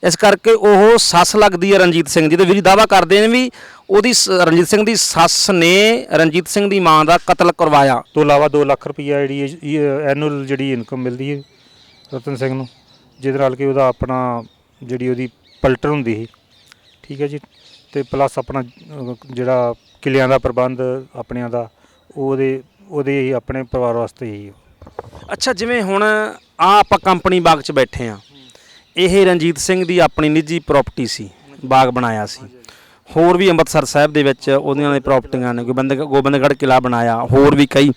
ਇਸ ਕਰਕੇ ਉਹ ਸੱਸ ਲੱਗਦੀ ਹੈ ਰਣਜੀਤ ਸਿੰਘ ਜੀ। ਤੇ ਵੀਰ ਦਾਅਵਾ ਕਰਦੇ ਨੇ ਵੀ ਉਹਦੀ ਰਣਜੀਤ ਸਿੰਘ ਦੀ ਸੱਸ ਨੇ ਰਣਜੀਤ ਸਿੰਘ ਦੀ ਮਾਂ ਦਾ ਕਤਲ ਕਰਵਾਇਆ। ਤੋਂ ਇਲਾਵਾ 2 ਲੱਖ ਰੁਪਈਆ ਜਿਹੜੀ ਐਨੂਅਲ ਜਿਹੜੀ ਇਨਕਮ ਮਿਲਦੀ ਹੈ ਰਤਨ ਸਿੰਘ ਨੂੰ, ਜਿਹਦੇ ਨਾਲ ਕਿ ਉਹਦਾ ਆਪਣਾ ਜਿਹੜੀ ਉਹਦੀ ਪਲਟਨ ਹੁੰਦੀ ਸੀ, ਠੀਕ ਹੈ ਜੀ, ਅਤੇ ਪਲੱਸ ਆਪਣਾ ਜਿਹੜਾ ਕਿੱਲਿਆਂ ਦਾ ਪ੍ਰਬੰਧ ਆਪਣਿਆਂ ਦਾ ਉਹਦੇ ਹੀ ਆਪਣੇ ਪਰਿਵਾਰ ਵਾਸਤੇ ਹੀ। ਅੱਛਾ, ਜਿਵੇਂ ਹੁਣ ਆਪਾਂ ਕੰਪਨੀ ਬਾਗ 'ਚ ਬੈਠੇ ਆ, ਇਹ ਰਣਜੀਤ ਸਿੰਘ ਦੀ ਆਪਣੀ ਨਿੱਜੀ ਪ੍ਰਾਪਰਟੀ ਸੀ, ਬਾਗ ਬਣਾਇਆ ਸੀ। ਹੋਰ ਵੀ ਅੰਮ੍ਰਿਤਸਰ ਸਾਹਿਬ ਦੇ ਵਿੱਚ ਉਹਦੀਆਂ ਦੇ ਪ੍ਰਾਪਰਟੀਆਂ ਨੇ, ਕੋਈ ਗੋਬਿੰਦਗੜ੍ਹ ਕਿਲ੍ਹਾ ਬਣਾਇਆ, ਹੋਰ ਵੀ ਕਈ।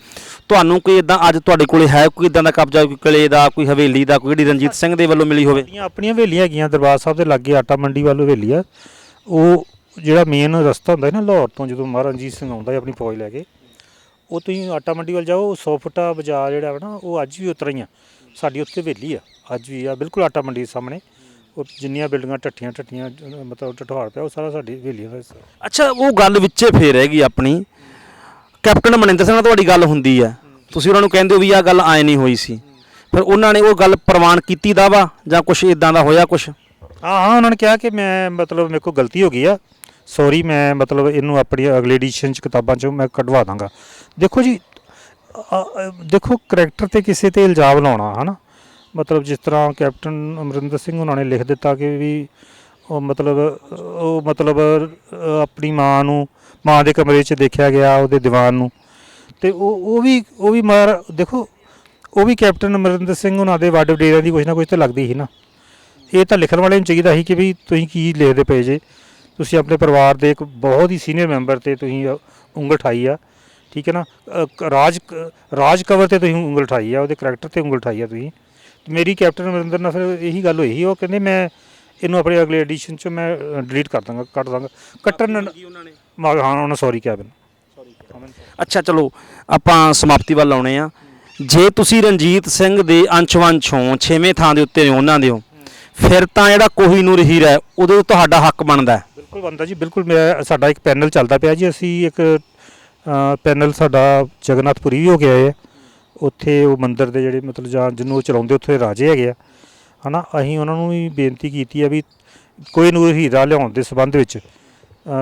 ਤੁਹਾਨੂੰ ਕੋਈ ਇੱਦਾਂ ਅੱਜ ਤੁਹਾਡੇ ਕੋਲ ਹੈ ਕੋਈ ਇੱਦਾਂ ਦਾ ਕਬਜ਼ਾ, ਕੋਈ ਕਿਲ੍ਹੇ ਦਾ, ਕੋਈ ਹਵੇਲੀ ਦਾ, ਕੋਈ ਜਿਹੜੀ ਰਣਜੀਤ ਸਿੰਘ ਦੇ ਵੱਲੋਂ ਮਿਲੀ ਹੋਵੇ? ਆਪਣੀਆਂ ਹਵੇਲੀਆਂ ਹੈਗੀਆਂ, ਦਰਬਾਰ ਸਾਹਿਬ ਦੇ ਲਾਗੇ ਆਟਾ ਮੰਡੀ ਵੱਲ ਹਵੇਲੀ ਆ। ਉਹ ਜਿਹੜਾ ਮੇਨ ਰਸਤਾ ਹੁੰਦਾ ਹੈ ਨਾ ਲਾਹੌਰ ਤੋਂ, ਜਦੋਂ ਮਹਾਰਾਜਾ ਰਣਜੀਤ ਸਿੰਘ ਆਉਂਦਾ ਆਪਣੀ ਫੌਜ ਲੈ ਕੇ, ਉਹ ਤੁਸੀਂ ਆਟਾ ਮੰਡੀ ਵੱਲ ਜਾਓ, 100 ਫੁੱਟਾ ਬਾਜ਼ਾਰ ਜਿਹੜਾ ਵਾ ਨਾ, ਉਹ ਅੱਜ ਵੀ ਉਤਰ ਹੀ ਆ। ਸਾਡੀ ਉੱਥੇ ਹਵੇਲੀ ਆ, ਅੱਜ ਵੀ ਆ, ਬਿਲਕੁਲ ਆਟਾ ਮੰਡੀ ਦੇ ਸਾਹਮਣੇ। ਉਹ ਜਿੰਨੀਆਂ ਬਿਲਡਿੰਗਾਂ ਢੱਠੀਆਂ ਮਤਲਬ ਢਠਾੜ ਪਿਆ, ਉਹ ਸਾਰਾ ਸਾਡੀ ਹਵੇਲੀ ਦਾ ਹਿੱਸਾ। ਅੱਛਾ, ਉਹ ਗੱਲ ਵਿੱਚੇ ਫੇਰ ਹੈਗੀ ਆਪਣੀ, ਕੈਪਟਨ ਅਮਰਿੰਦਰ ਸਿੰਘ ਨਾਲ ਤੁਹਾਡੀ ਗੱਲ ਹੁੰਦੀ ਹੈ, ਤੁਸੀਂ ਉਹਨਾਂ ਨੂੰ ਕਹਿੰਦੇ ਹੋ ਵੀ ਆਹ ਗੱਲ ਆਏ ਨਹੀਂ ਹੋਈ ਸੀ, ਫਿਰ ਉਹਨਾਂ ਨੇ ਉਹ ਗੱਲ ਪ੍ਰਵਾਨ ਕੀਤੀ ਦਾਵਾ ਜਾਂ ਕੁਛ ਇੱਦਾਂ ਦਾ ਹੋਇਆ ਕੁਛ? ਹਾਂ, ਉਹਨਾਂ ਨੇ ਕਿਹਾ ਕਿ ਮੈਂ ਮਤਲਬ ਮੇਰੇ ਕੋਲ ਗਲਤੀ ਹੋ ਗਈ ਆ, ਸੌਰੀ, ਮੈਂ ਮਤਲਬ ਇਹਨੂੰ ਆਪਣੀ ਅਗਲੇ ਐਡੀਸ਼ਨ 'ਚ ਕਿਤਾਬਾਂ 'ਚੋਂ ਮੈਂ ਕਢਵਾ ਦਾਂਗਾ। ਦੇਖੋ ਜੀ, ਦੇਖੋ ਕਰੈਕਟਰ 'ਤੇ ਕਿਸੇ 'ਤੇ ਇਲਜ਼ਾਮ ਲਾਉਣਾ ਹੈ ਨਾ, ਮਤਲਬ ਜਿਸ ਤਰ੍ਹਾਂ ਕੈਪਟਨ ਅਮਰਿੰਦਰ ਸਿੰਘ ਉਹਨਾਂ ਨੇ ਲਿਖ ਦਿੱਤਾ ਕਿ ਵੀ ਉਹ ਮਤਲਬ ਆਪਣੀ ਮਾਂ ਦੇ ਕਮਰੇ 'ਚ ਦੇਖਿਆ ਗਿਆ, ਉਹਦੇ ਦੀਵਾਨ ਨੂੰ, ਅਤੇ ਉਹ ਵੀ ਦੇਖੋ, ਉਹ ਵੀ ਕੈਪਟਨ ਅਮਰਿੰਦਰ ਸਿੰਘ ਉਹਨਾਂ ਦੇ ਵੱਡ ਵਡੇਰਿਆਂ ਦੀ ਕੁਛ ਨਾ ਕੁਛ ਤਾਂ ਲੱਗਦੀ ਸੀ ਨਾ। ਇਹ ਤਾਂ ਲਿਖਣ ਵਾਲੇ ਨੂੰ ਚਾਹੀਦਾ ਸੀ ਕਿ ਵੀ ਤੁਸੀਂ ਕੀ ਲਿਖਦੇ ਪਏ ਜੇ, ਤੁਸੀਂ ਆਪਣੇ ਪਰਿਵਾਰ ਦੇ ਇੱਕ ਬਹੁਤ ਹੀ ਸੀਨੀਅਰ ਮੈਂਬਰ 'ਤੇ ਤੁਸੀਂ ਉਂਗਲ ਉਠਾਈ ਆ, ਠੀਕ ਹੈ ਨਾ, ਰਾਜ ਕਵਰ 'ਤੇ ਤੁਸੀਂ ਉਂਗਲ ਉਠਾਈ ਆ, ਉਹਦੇ ਕਰੈਕਟਰ 'ਤੇ ਉਂਗਲ ਉਠਾਈ ਆ ਤੁਸੀਂ। ਮੇਰੀ ਕੈਪਟਨ ਅਮਰਿੰਦਰ ਨਾਲ ਫਿਰ ਇਹੀ ਗੱਲ ਹੋਈ ਸੀ, ਉਹ ਕਹਿੰਦੇ ਮੈਂ ਇਹਨੂੰ ਆਪਣੇ ਅਗਲੇ ਐਡੀਸ਼ਨ 'ਚ ਮੈਂ ਡਿਲੀਟ ਕਰ ਦਾਂਗਾ, ਕੱਟ ਦਾਂਗਾ। ਹਾਂ, ਉਹਨਾਂ ਸੌਰੀ ਕਿਹਾ ਮੈਨੂੰ। ਅੱਛਾ, ਚਲੋ ਆਪਾਂ ਸਮਾਪਤੀ ਵੱਲ ਆਉਣੇ ਆ। ਜੇ ਤੁਸੀਂ ਰਣਜੀਤ ਸਿੰਘ ਦੇ ਅੰਸ਼-ਵੰਸ਼ ਹੋ, 6ਵੇਂ ਥਾਂ ਦੇ ਉੱਤੇ ਉਹਨਾਂ ਦੇ ਹੋ, ਫਿਰ ਤਾਂ ਜਿਹੜਾ ਕੋਹੀਨੂਰ ਹੀਰਾ ਹੈ ਉਹਦੇ ਤੁਹਾਡਾ ਹੱਕ ਬਣਦਾ ਹੈ। ਬਿਲਕੁਲ ਬਣਦਾ ਜੀ, ਬਿਲਕੁਲ। ਸਾਡਾ ਇੱਕ ਪੈਨਲ ਚੱਲਦਾ ਪਿਆ ਜੀ, ਅਸੀਂ ਇੱਕ ਪੈਨਲ ਸਾਡਾ ਜਗਨਨਾਥਪੁਰੀ ਵੀ ਹੋ ਕੇ ਆਏ ਆ, ਉੱਥੇ ਉਹ ਮੰਦਿਰ ਦੇ ਜਿਹੜੇ ਮਤਲਬ ਜਾਂ ਜਿਹਨੂੰ ਉਹ ਚਲਾਉਂਦੇ ਉੱਥੇ ਰਾਜੇ ਹੈਗੇ ਆ, ਹੈ ਨਾ। ਅਸੀਂ ਉਹਨਾਂ ਨੂੰ ਵੀ ਬੇਨਤੀ ਕੀਤੀ ਆ ਵੀ ਕੋਹੀਨੂਰ ਹੀਰਾ ਲਿਆਉਣ ਦੇ ਸੰਬੰਧ ਵਿੱਚ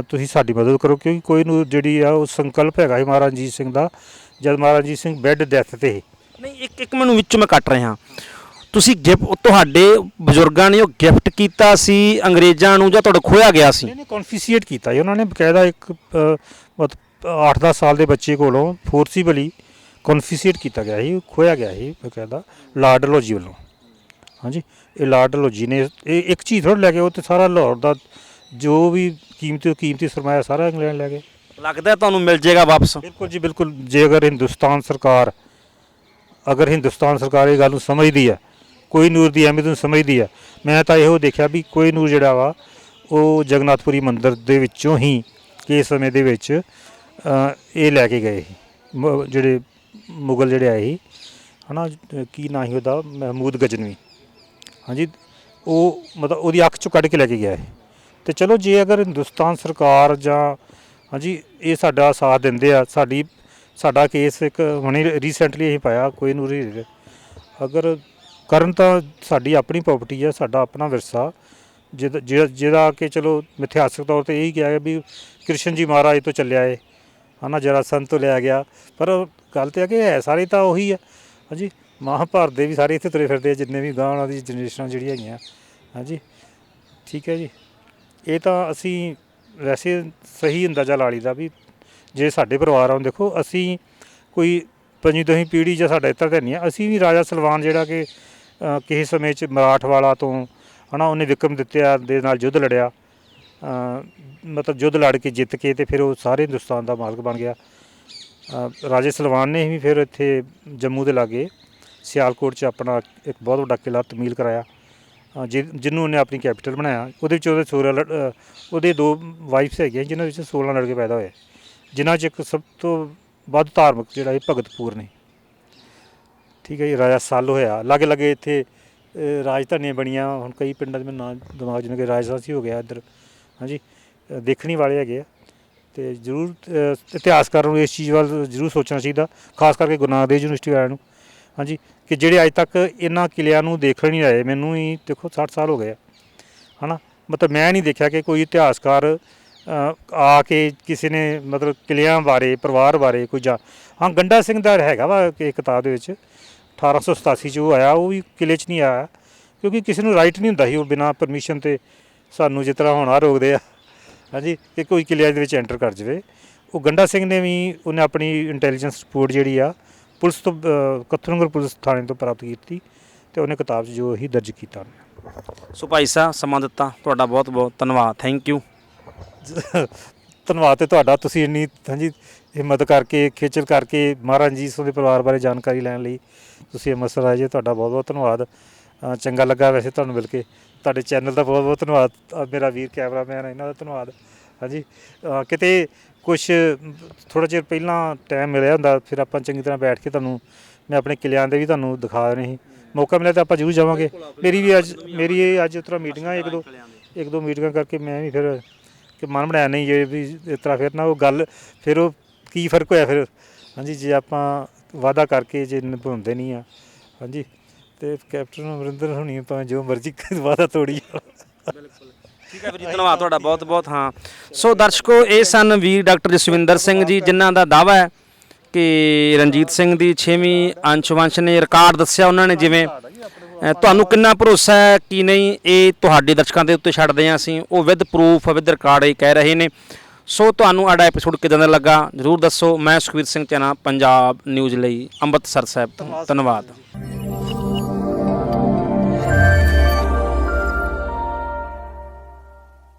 ਤੁਸੀਂ ਸਾਡੀ ਮਦਦ ਕਰੋ, ਕਿਉਂਕਿ ਕੋਹੀਨੂਰ ਜਿਹੜੀ ਆ ਉਹ ਸੰਕਲਪ ਹੈਗਾ ਸੀ ਮਹਾਰਾਜਾ ਰਣਜੀਤ ਸਿੰਘ ਦਾ, ਜਦ ਮਹਾਰਾਜਾ ਰਣਜੀਤ ਸਿੰਘ ਬੈੱਡ ਡੈਥ 'ਤੇ। ਨਹੀਂ, ਇੱਕ ਮੈਨੂੰ ਵਿੱਚੋਂ ਮੈਂ ਕੱਟ ਰਿਹਾ, ਤੁਸੀਂ ਤੁਹਾਡੇ ਬਜ਼ੁਰਗਾਂ ਨੇ ਉਹ ਗਿਫਟ ਕੀਤਾ ਸੀ ਅੰਗਰੇਜ਼ਾਂ ਨੂੰ ਜਾਂ ਤੁਹਾਡਾ ਖੋਇਆ ਗਿਆ ਸੀ? ਨਹੀਂ, ਕਨਫਿਸੀਏਟ ਕੀਤਾ ਜੀ ਉਹਨਾਂ ਨੇ, ਬਕਾਇਦਾ ਇੱਕ 8-10 ਸਾਲ ਦੇ ਬੱਚੇ ਕੋਲੋਂ ਫੋਰਸੀਬਲੀ ਕਨਫਿਸੀਏਟ ਕੀਤਾ ਗਿਆ ਸੀ, ਖੋਇਆ ਗਿਆ ਸੀ ਬਕਾਇਦਾ ਲਾਰਡ ਡਲਹੌਜੀ ਵੱਲੋਂ। ਹਾਂਜੀ, ਇਹ ਲਾਰਡ ਡਲਹੌਜੀ ਨੇ ਇਹ ਇੱਕ ਚੀਜ਼ ਥੋੜ੍ਹਾ ਲੈ ਕੇ, ਉਹ ਤਾਂ ਸਾਰਾ ਲਾਹੌਰ ਦਾ ਜੋ ਵੀ ਕੀਮਤੀ ਸਰਮਾਇਆ ਸਾਰਾ ਇੰਗਲੈਂਡ ਲੈ ਗਏ। ਲੱਗਦਾ ਤੁਹਾਨੂੰ ਮਿਲ ਜਾਏਗਾ ਵਾਪਸ? ਬਿਲਕੁਲ ਜੀ, ਬਿਲਕੁਲ। ਜੇ ਅਗਰ ਹਿੰਦੁਸਤਾਨ ਸਰਕਾਰ ਇਹ ਗੱਲ ਨੂੰ ਸਮਝਦੀ ਹੈ, ਕੋਹੀਨੂਰ ਦੀ ਅਹਿਮੀਅਤ ਨੂੰ ਸਮਝਦੀ ਹੈ, ਮੈਂ ਤਾਂ ਇਹੋ ਦੇਖਿਆ ਵੀ ਕੋਹੀਨੂਰ ਜਿਹੜਾ ਵਾ ਉਹ ਜਗਨਨਾਥਪੁਰੀ ਮੰਦਿਰ ਦੇ ਵਿੱਚੋਂ ਹੀ ਕਿਸੇ ਸਮੇਂ ਦੇ ਵਿੱਚ ਇਹ ਲੈ ਕੇ ਗਏ ਸੀ ਜਿਹੜੇ ਮੁਗਲ ਜਿਹੜੇ ਆਏ ਸੀ ਹੈ ਨਾ, ਕੀ ਨਾਂ ਸੀ ਉਹਦਾ, ਮਹਿਮੂਦ ਗਜਨਵੀ। ਹਾਂਜੀ, ਉਹ ਮਤਲਬ ਉਹਦੀ ਅੱਖ 'ਚੋਂ ਕੱਢ ਕੇ ਲੈ ਕੇ ਗਿਆ ਹੈ। ਅਤੇ ਚਲੋ ਜੇ ਅਗਰ ਹਿੰਦੁਸਤਾਨ ਸਰਕਾਰ ਜਾਂ ਹਾਂਜੀ ਇਹ ਸਾਡਾ ਸਾਥ ਦਿੰਦੇ ਆ, ਸਾਡਾ ਕੇਸ ਇੱਕ ਹੁਣੇ ਰੀਸੈਂਟਲੀ ਅਸੀਂ ਪਾਇਆ ਕੋਈ ਨੂੰ ਅਗਰ ਕਰਨ ਤਾਂ ਸਾਡੀ ਆਪਣੀ ਪ੍ਰੋਪਰਟੀ ਹੈ, ਸਾਡਾ ਆਪਣਾ ਵਿਰਸਾ ਜਿਹਦਾ ਕਿ ਚਲੋ ਇਤਿਹਾਸਕ ਤੌਰ 'ਤੇ ਇਹੀ ਕਿਹਾ ਹੈ ਵੀ ਕ੍ਰਿਸ਼ਨ ਜੀ ਮਹਾਰਾਜ ਤੋਂ ਚੱਲਿਆ ਹੈ ਨਾ, ਜਰਾਸੰਧ ਤੋਂ ਲਿਆ ਗਿਆ। ਪਰ ਗੱਲ ਤਾਂ ਹੈ ਕਿ ਹੈ ਸਾਰੇ ਤਾਂ ਉਹੀ ਹੈ। ਹਾਂਜੀ, ਮਹਾਭਾਰਤ ਦੇ ਵੀ ਸਾਰੇ ਇੱਥੇ ਤੁਰੇ ਫਿਰਦੇ ਆ, ਜਿੰਨੇ ਵੀ ਗਾਂ ਉਹਨਾਂ ਦੀ ਜਨਰੇਸ਼ਨਾਂ ਜਿਹੜੀਆਂ ਹੈਗੀਆਂ। ਹਾਂਜੀ, ਠੀਕ ਹੈ ਜੀ। ਇਹ ਤਾਂ ਅਸੀਂ ਵੈਸੇ ਸਹੀ ਅੰਦਾਜ਼ਾ ਲਾ ਲਈਦਾ ਵੀ ਜੇ ਸਾਡੇ ਪਰਿਵਾਰ ਆਉਣ, ਦੇਖੋ ਅਸੀਂ ਕੋਈ 5ਵੀਂ 10ਵੀਂ ਪੀੜ੍ਹੀ ਜਾਂ ਸਾਡਾ ਇੱਧਰ ਤਾਂ ਨਹੀਂ ਹੈ। ਅਸੀਂ ਵੀ ਰਾਜਾ ਸਲਵਾਨ ਜਿਹੜਾ ਕਿ ਕਿਸੇ ਸਮੇਂ 'ਚ ਮਰਾਠਵਾਲਾ ਤੋਂ ਹੈ ਨਾ, ਉਹਨੇ ਵਿਕਰਮਾਦਿੱਤਿਆ ਦੇ ਨਾਲ ਯੁੱਧ ਲੜਿਆ, ਮਤਲਬ ਯੁੱਧ ਲੜ ਕੇ ਜਿੱਤ ਕੇ ਅਤੇ ਫਿਰ ਉਹ ਸਾਰੇ ਹਿੰਦੁਸਤਾਨ ਦਾ ਮਾਲਕ ਬਣ ਗਿਆ। ਰਾਜੇ ਸਲਵਾਨ ਨੇ ਵੀ ਫਿਰ ਇੱਥੇ ਜੰਮੂ ਦੇ ਲਾਗੇ ਸਿਆਲਕੋਟ 'ਚ ਆਪਣਾ ਇੱਕ ਬਹੁਤ ਵੱਡਾ ਕਿਲ੍ਹਾ ਤਮੀਲ ਕਰਾਇਆ, ਜਿਹਨੂੰ ਉਹਨੇ ਆਪਣੀ ਕੈਪੀਟਲ ਬਣਾਇਆ। ਉਹਦੇ ਵਿੱਚ ਉਹਦੇ 2 ਵਾਈਫਸ ਹੈਗੀਆਂ ਜਿਨ੍ਹਾਂ ਵਿੱਚ 16 ਲੜਕੇ ਪੈਦਾ ਹੋਏ, ਜਿਨ੍ਹਾਂ 'ਚ ਇੱਕ ਸਭ ਤੋਂ ਵੱਧ ਧਾਰਮਿਕ ਜਿਹੜਾ ਇਹ ਭਗਤ ਕਪੂਰ ਨੇ। ਠੀਕ ਹੈ ਜੀ। ਰਾਜਾ ਸੱਲ ਹੋਇਆ, ਲਾਗੇ ਲਾਗੇ ਇੱਥੇ ਰਾਜਧਾਨੀਆਂ ਬਣੀਆਂ। ਹੁਣ ਕਈ ਪਿੰਡਾਂ ਦੇ ਮੈਨੂੰ ਨਾਂ ਦਿਮਾਗ ਜਿਵੇਂ ਕਿ ਰਾਜਸਾਸੀ ਹੋ ਗਿਆ ਇੱਧਰ। ਹਾਂਜੀ, ਦੇਖਣੀ ਵਾਲੇ ਹੈਗੇ ਆ ਅਤੇ ਜ਼ਰੂਰ ਇਤਿਹਾਸਕਾਰਾਂ ਨੂੰ ਇਸ ਚੀਜ਼ ਵੱਲ ਜ਼ਰੂਰ ਸੋਚਣਾ ਚਾਹੀਦਾ, ਖਾਸ ਕਰਕੇ ਗੁਰੂ ਨਾਨਕ ਦੇਵ ਯੂਨੀਵਰਸਿਟੀ ਵਾਲਿਆਂ ਨੂੰ। ਹਾਂਜੀ, ਕਿ ਜਿਹੜੇ ਅੱਜ ਤੱਕ ਇਹਨਾਂ ਕਿਲ੍ਹਿਆਂ ਨੂੰ ਦੇਖਣ ਨਹੀਂ ਆਏ। ਮੈਨੂੰ ਹੀ ਦੇਖੋ 60 ਸਾਲ ਹੋ ਗਏ ਆ ਹੈ ਨਾ, ਮਤਲਬ ਮੈਂ ਨਹੀਂ ਦੇਖਿਆ ਕਿ ਕੋਈ ਇਤਿਹਾਸਕਾਰ ਆ ਕੇ ਕਿਸੇ ਨੇ ਮਤਲਬ ਕਿਲ੍ਹਿਆਂ ਬਾਰੇ, ਪਰਿਵਾਰ ਬਾਰੇ ਕੋਈ ਹਾਂ, ਗੰਡਾ ਸਿੰਘ ਦਾ ਹੈਗਾ ਵਾ ਕਿ ਕਿਤਾਬ ਦੇ ਵਿੱਚ 1887 'ਚ ਉਹ ਆਇਆ, ਉਹ ਵੀ ਕਿਲ੍ਹੇ 'ਚ ਨਹੀਂ ਆਇਆ ਕਿਉਂਕਿ ਕਿਸੇ ਨੂੰ ਰਾਈਟ ਨਹੀਂ ਹੁੰਦਾ ਸੀ ਉਹ ਬਿਨਾਂ ਪਰਮਿਸ਼ਨ 'ਤੇ ਸਾਨੂੰ ਜਿਸ ਤਰ੍ਹਾਂ ਹੁਣ ਆ ਰੋਕਦੇ ਆ। ਹਾਂਜੀ, ਕਿ ਕੋਈ ਕਿਲ੍ਹਿਆਂ ਦੇ ਵਿੱਚ ਐਂਟਰ ਕਰ ਜਾਵੇ। ਉਹ ਗੰਡਾ ਸਿੰਘ ਨੇ ਵੀ ਉਹਨੇ ਆਪਣੀ ਇੰਟੈਲੀਜੈਂਸ ਰਿਪੋਰਟ ਜਿਹੜੀ ਆ ਪੁਲਿਸ ਤੋਂ ਕੱਥਰੂਨਗਰ ਪੁਲਿਸ ਥਾਣੇ ਤੋਂ ਪ੍ਰਾਪਤ ਕੀਤੀ ਅਤੇ ਉਹਨੇ ਕਿਤਾਬ 'ਚ ਜੋ ਹੀ ਦਰਜ ਕੀਤਾ। ਸੋ ਭਾਈ ਸਾਹਿਬ, ਸਮਾਂ ਦਿੱਤਾ ਤੁਹਾਡਾ ਬਹੁਤ ਬਹੁਤ ਧੰਨਵਾਦ। Thank you. ਧੰਨਵਾਦ ਤੇ ਤੁਹਾਡਾ, ਤੁਸੀਂ ਇੰਨੀ ਹਾਂਜੀ ਹਿੰਮਤ ਕਰਕੇ ਖੇਚਲ ਕਰਕੇ ਮਹਾਰਾਜ ਜੀ ਦੇ ਪਰਿਵਾਰ ਬਾਰੇ ਜਾਣਕਾਰੀ ਲੈਣ ਲਈ ਤੁਸੀਂ ਅੰਮ੍ਰਿਤਸਰ ਆਏ ਜੇ, ਤੁਹਾਡਾ ਬਹੁਤ ਬਹੁਤ ਧੰਨਵਾਦ। ਚੰਗਾ ਲੱਗਾ ਵੈਸੇ ਤੁਹਾਨੂੰ ਮਿਲ ਕੇ। ਤੁਹਾਡੇ ਚੈਨਲ ਦਾ ਬਹੁਤ ਬਹੁਤ ਧੰਨਵਾਦ। ਮੇਰਾ ਵੀਰ ਕੈਮਰਾਮੈਨ ਇਹਨਾਂ ਦਾ ਧੰਨਵਾਦ। ਹਾਂਜੀ, ਕਿਤੇ ਕੁਛ ਥੋੜ੍ਹਾ ਚਿਰ ਪਹਿਲਾਂ ਟਾਈਮ ਮਿਲਿਆ ਹੁੰਦਾ, ਫਿਰ ਆਪਾਂ ਚੰਗੀ ਤਰ੍ਹਾਂ ਬੈਠ ਕੇ ਤੁਹਾਨੂੰ ਮੈਂ ਆਪਣੇ ਕਿਲ੍ਹਿਆਂ ਦੇ ਵੀ ਤੁਹਾਨੂੰ ਦਿਖਾ ਦੇਣੇ ਸੀ। ਮੌਕਾ ਮਿਲਿਆ ਤਾਂ ਆਪਾਂ ਜ਼ਰੂਰ ਜਾਵਾਂਗੇ। ਮੇਰੀ ਅੱਜ ਉਸ ਤਰ੍ਹਾਂ ਮੀਟਿੰਗਾਂ ਇੱਕ ਦੋ ਮੀਟਿੰਗਾਂ ਕਰਕੇ ਮੈਂ ਵੀ ਫਿਰ ਕਿ ਮਨ ਬਣਾਇਆ ਨਹੀਂ ਜੇ ਵੀ ਇਸ ਤਰ੍ਹਾਂ ਫਿਰ ਨਾ ਉਹ ਗੱਲ ਫਿਰ ਉਹ ਕੀ ਫਰਕ ਹੋਇਆ ਫਿਰ। ਹਾਂਜੀ, ਜੇ ਆਪਾਂ ਵਾਅਦਾ ਕਰਕੇ ਜੇ ਨਿਭਾਉਂਦੇ ਨਹੀਂ ਆ। ਹਾਂਜੀ, ਅਤੇ ਕੈਪਟਨ ਅਮਰਿੰਦਰ ਹੋਣੀ ਭਾਵੇਂ ਜੋ ਮਰਜ਼ੀ ਵਾਅਦਾ ਤੋੜੀ। ਬਿਲਕੁਲ ਠੀਕ ਹੈ ਵੀਰ ਜੀ, ਧੰਨਵਾਦ ਤੁਹਾਡਾ ਬਹੁਤ ਬਹੁਤ। ਹਾਂ, ਸੋ ਦਰਸ਼ਕੋ, ਇਹ ਸਨ ਵੀਰ ਡਾਕਟਰ ਜਸਵਿੰਦਰ ਸਿੰਘ ਜੀ, ਜਿਨ੍ਹਾਂ ਦਾ ਦਾਅਵਾ ਹੈ ਕਿ ਰਣਜੀਤ ਸਿੰਘ ਦੀ 6ਵੀਂ ਅੰਸ਼ਵੰਸ਼ ਨੇ ਰਿਕਾਰਡ ਦੱਸਿਆ ਉਹਨਾਂ ਨੇ। ਜਿਵੇਂ ਤੁਹਾਨੂੰ ਕਿੰਨਾ ਭਰੋਸਾ ਹੈ ਕਿ ਨਹੀਂ, ਇਹ ਤੁਹਾਡੇ ਦਰਸ਼ਕਾਂ ਦੇ ਉੱਤੇ ਛੱਡਦੇ ਹਾਂ ਅਸੀਂ। ਉਹ ਵਿਦ ਪ੍ਰੂਫ ਵਿਦ ਰਿਕਾਰਡ ਇਹ ਕਹਿ ਰਹੇ ਨੇ। ਸੋ ਤੁਹਾਨੂੰ ਸਾਡਾ ਐਪੀਸੋਡ ਕਿੱਦਾਂ ਦਾ ਲੱਗਾ ਜ਼ਰੂਰ ਦੱਸੋ। ਮੈਂ ਸੁਖਵੀਰ ਸਿੰਘ ਚੈਨਾ, ਪੰਜਾਬ ਨਿਊਜ਼ ਲਈ ਅੰਮ੍ਰਿਤਸਰ ਸਾਹਿਬ ਤੋਂ। ਧੰਨਵਾਦ।